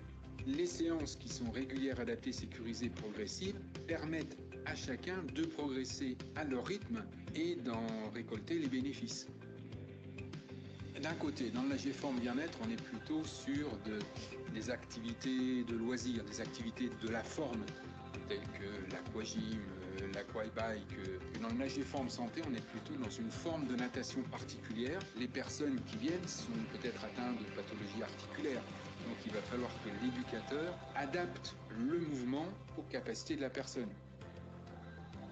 les séances qui sont régulières, adaptées, sécurisées, progressives permettent à chacun de progresser à leur rythme et d'en récolter les bénéfices. D'un côté, dans l'AGForm bien-être, on est plutôt sur des activités de loisirs, des activités de la forme, telles que l'aquagym, l'aquabike. Dans le AGForm santé, on est plutôt dans une forme de natation particulière. Les personnes qui viennent sont peut-être atteintes de pathologies articulaires. Donc il va falloir que l'éducateur adapte le mouvement aux capacités de la personne.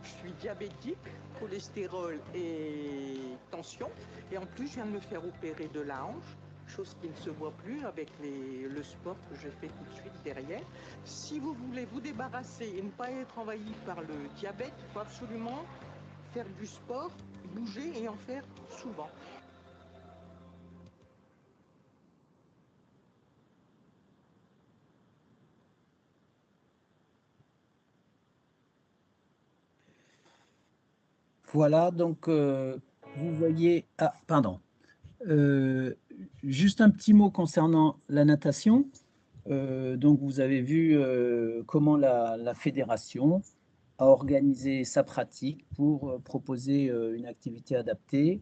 Je suis diabétique, cholestérol et tension. Et en plus, je viens de me faire opérer de la hanche, chose qui ne se voit plus avec le sport que je fais tout de suite derrière. Si vous voulez vous débarrasser et ne pas être envahi par le diabète, il faut absolument faire du sport, bouger et en faire souvent. Voilà, donc vous voyez... Ah, pardon. Juste un petit mot concernant la natation. Donc vous avez vu comment la fédération a organisé sa pratique pour proposer une activité adaptée.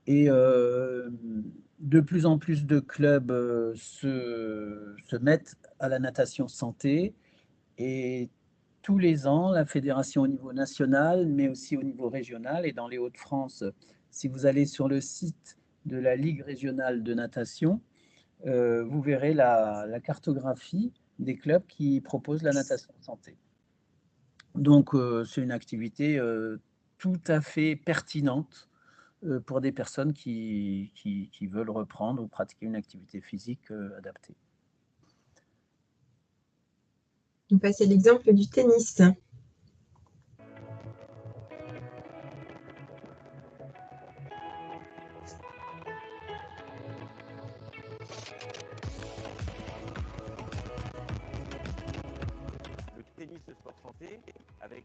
Et de plus en plus de clubs se mettent à la natation santé. Et tous les ans, la fédération au niveau national, mais aussi au niveau régional et dans les Hauts-de-France, si vous allez sur le site de la Ligue régionale de natation, vous verrez la cartographie des clubs qui proposent la natation santé. Donc, c'est une activité tout à fait pertinente pour des personnes qui veulent reprendre ou pratiquer une activité physique adaptée. On passe à l'exemple du tennis. Le tennis de sport santé, avec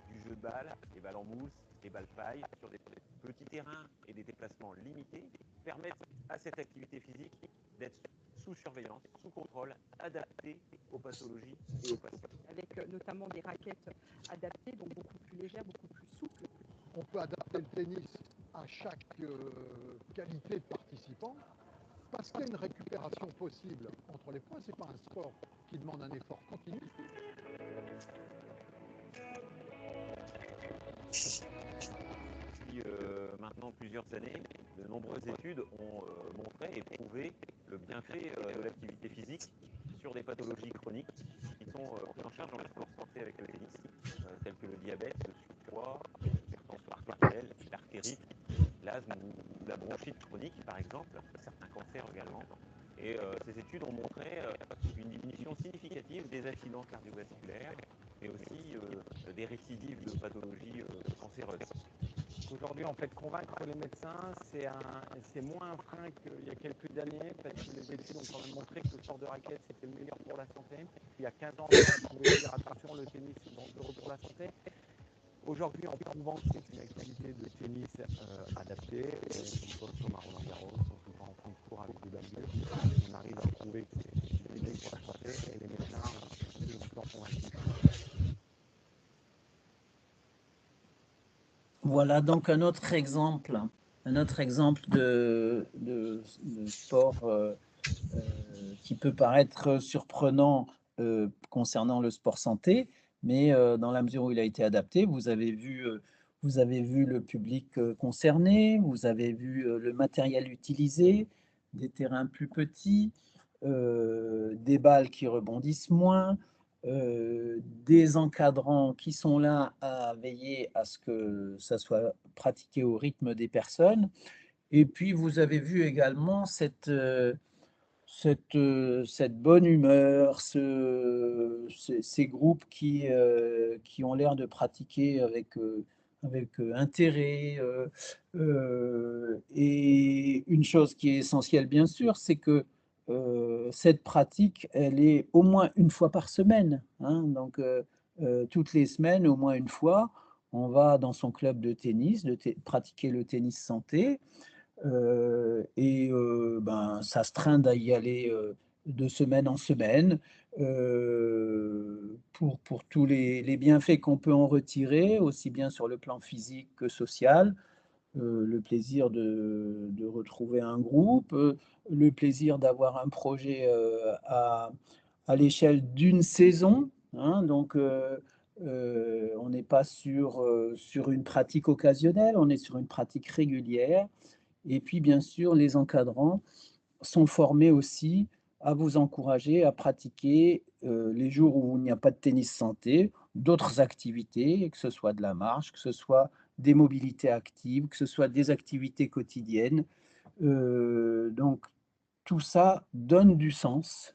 du jeu de balle, des balles en mousse, des balles paille, sur des petits terrains et des déplacements limités, permettent à cette activité physique d'être sous surveillance, sous contrôle, adaptée aux pathologies et aux patients. Avec notamment des raquettes adaptées, donc beaucoup plus légères, beaucoup plus souples. On peut adapter le tennis à chaque qualité de participant, parce qu'il y a une récupération possible entre les points. Ce n'est pas un sport qui demande un effort continu. Depuis maintenant plusieurs années, de nombreuses études ont montré et prouvé le bienfait de l'activité physique sur des pathologies chroniques qui sont prises en charge dans le sport santé avec le tennis, tels que le diabète, le surpoids, l'hypertension artérielle, l'artérite, l'asthme ou la bronchite chronique par exemple, certains cancers également. Et ces études ont montré une diminution significative des accidents cardiovasculaires, mais aussi des récidives de pathologies cancéreuses. Aujourd'hui, en fait, convaincre les médecins, c'est moins un frein qu'il y a quelques années, parce que les études ont quand même montré que le sport de raquette, c'était le meilleur pour la santé. Il y a 15 ans, on pouvait dire attention, le tennis, c'est dangereux pour la santé. Aujourd'hui, en prouvant que c'est une activité de tennis adaptée, comme sur Roland-Garros, en concours avec des balles dures, on arrive à prouver que c'est bénéfique pour la santé et les médecins sont convaincus. Voilà donc un autre exemple de sport qui peut paraître surprenant concernant le sport santé, mais dans la mesure où il a été adapté, vous avez vu le public concerné, vous avez vu le matériel utilisé, des terrains plus petits, des balles qui rebondissent moins, des encadrants qui sont là à veiller à ce que ça soit pratiqué au rythme des personnes. Et puis, vous avez vu également cette bonne humeur, ces groupes qui ont l'air de pratiquer avec intérêt. Et une chose qui est essentielle, bien sûr, c'est que cette pratique, elle est au moins une fois par semaine, hein. Donc, toutes les semaines, au moins une fois, on va dans son club de tennis, pratiquer le tennis santé. Ben, ça se traîne à y aller de semaine en semaine pour tous les bienfaits qu'on peut en retirer, aussi bien sur le plan physique que social. Le plaisir de retrouver un groupe, le plaisir d'avoir un projet à l'échelle d'une saison, hein. Donc, on n'est pas sur une pratique occasionnelle, on est sur une pratique régulière. Et puis, bien sûr, les encadrants sont formés aussi à vous encourager à pratiquer les jours où il n'y a pas de tennis santé, d'autres activités, que ce soit de la marche, que ce soit des mobilités actives, que ce soit des activités quotidiennes. Donc, tout ça donne du sens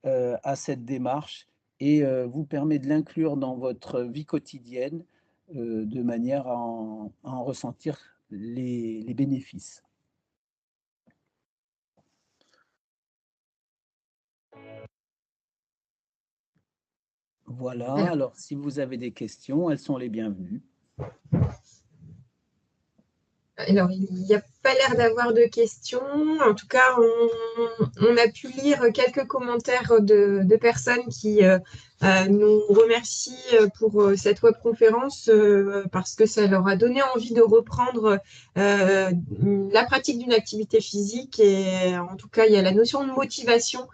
à cette démarche et vous permet de l'inclure dans votre vie quotidienne de manière à en ressentir les bénéfices. Voilà, alors si vous avez des questions, elles sont les bienvenues. Alors, il n'y a pas l'air d'avoir de questions. En tout cas, on a pu lire quelques commentaires de personnes qui nous remercient pour cette webconférence parce que ça leur a donné envie de reprendre la pratique d'une activité physique. Et en tout cas, il y a la notion de motivation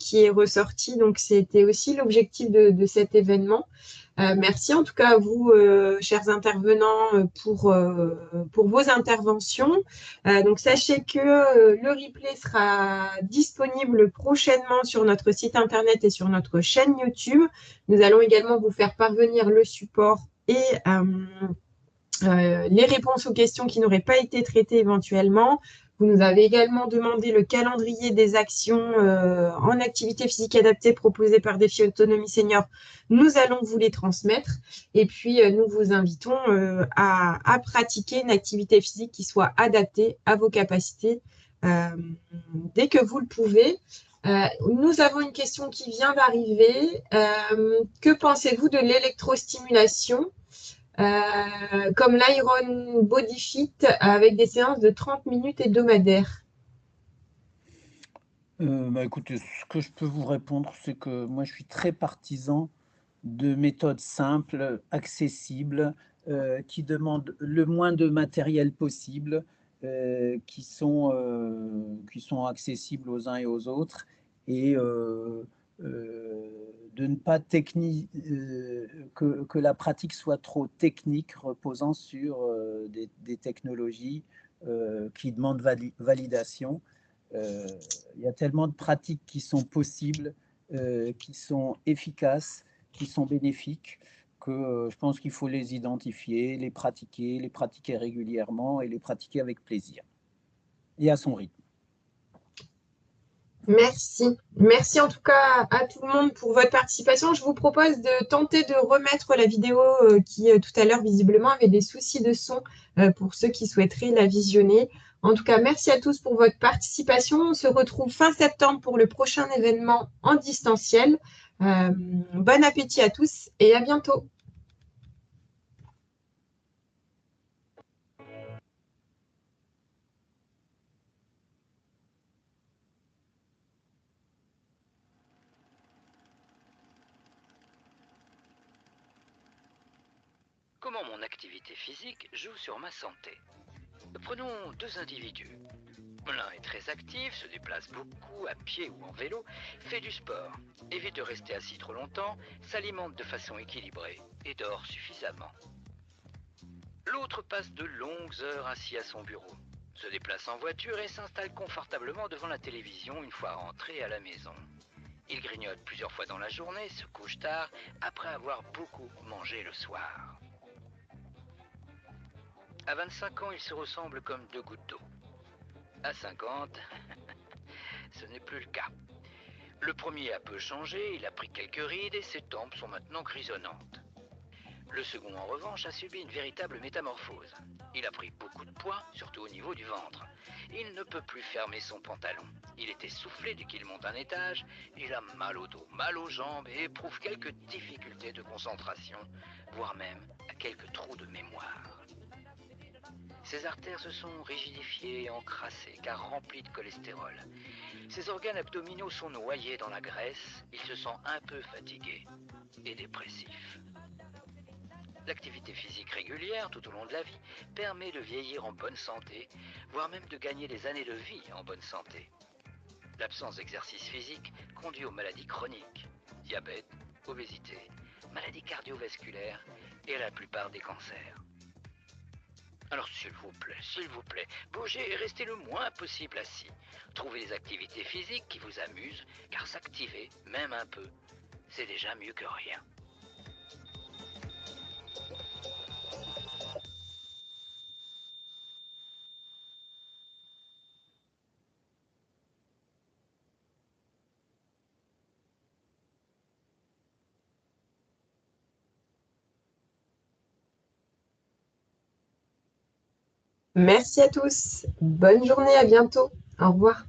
qui est ressortie. Donc, c'était aussi l'objectif de cet événement. Merci en tout cas à vous, chers intervenants, pour vos interventions. Donc, sachez que le replay sera disponible prochainement sur notre site internet et sur notre chaîne YouTube. Nous allons également vous faire parvenir le support et les réponses aux questions qui n'auraient pas été traitées éventuellement. Vous nous avez également demandé le calendrier des actions en activité physique adaptée proposées par Défi Autonomie Senior. Nous allons vous les transmettre. Et puis, nous vous invitons à pratiquer une activité physique qui soit adaptée à vos capacités dès que vous le pouvez. Nous avons une question qui vient d'arriver. Que pensez-vous de l'électrostimulation comme l'Iron Body Fit avec des séances de 30 minutes hebdomadaires? Écoutez, ce que je peux vous répondre, c'est que moi, je suis très partisan de méthodes simples, accessibles, qui demandent le moins de matériel possible, qui sont accessibles aux uns et aux autres, et de ne pas que la pratique soit trop technique, reposant sur des technologies qui demandent validation. Il y a tellement de pratiques qui sont possibles, qui sont efficaces, qui sont bénéfiques, que je pense qu'il faut les identifier, les pratiquer régulièrement et les pratiquer avec plaisir et à son rythme. Merci. Merci en tout cas à tout le monde pour votre participation. Je vous propose de tenter de remettre la vidéo qui tout à l'heure visiblement avait des soucis de son pour ceux qui souhaiteraient la visionner. En tout cas, merci à tous pour votre participation. On se retrouve fin septembre pour le prochain événement en distanciel. Bon appétit à tous et à bientôt. Comment mon activité physique joue sur ma santé? Prenons deux individus. L'un est très actif, se déplace beaucoup à pied ou en vélo, fait du sport, évite de rester assis trop longtemps, s'alimente de façon équilibrée et dort suffisamment. L'autre passe de longues heures assis à son bureau, se déplace en voiture et s'installe confortablement devant la télévision une fois rentré à la maison. Il grignote plusieurs fois dans la journée, se couche tard, après avoir beaucoup mangé le soir. À 25 ans, il se ressemble comme deux gouttes d'eau. À 50, ce n'est plus le cas. Le premier a peu changé, il a pris quelques rides et ses tempes sont maintenant grisonnantes. Le second, en revanche, a subi une véritable métamorphose. Il a pris beaucoup de poids, surtout au niveau du ventre. Il ne peut plus fermer son pantalon. Il est essoufflé dès qu'il monte un étage, il a mal au dos, mal aux jambes et éprouve quelques difficultés de concentration, voire même quelques trous de mémoire. Ses artères se sont rigidifiées et encrassées car remplies de cholestérol. Ses organes abdominaux sont noyés dans la graisse, il se sent un peu fatigué et dépressif. L'activité physique régulière tout au long de la vie permet de vieillir en bonne santé, voire même de gagner des années de vie en bonne santé. L'absence d'exercice physique conduit aux maladies chroniques, diabète, obésité, maladies cardiovasculaires et à la plupart des cancers. Alors s'il vous plaît, bougez et restez le moins possible assis. Trouvez des activités physiques qui vous amusent, car s'activer, même un peu, c'est déjà mieux que rien. Merci à tous. Bonne journée, à bientôt. Au revoir.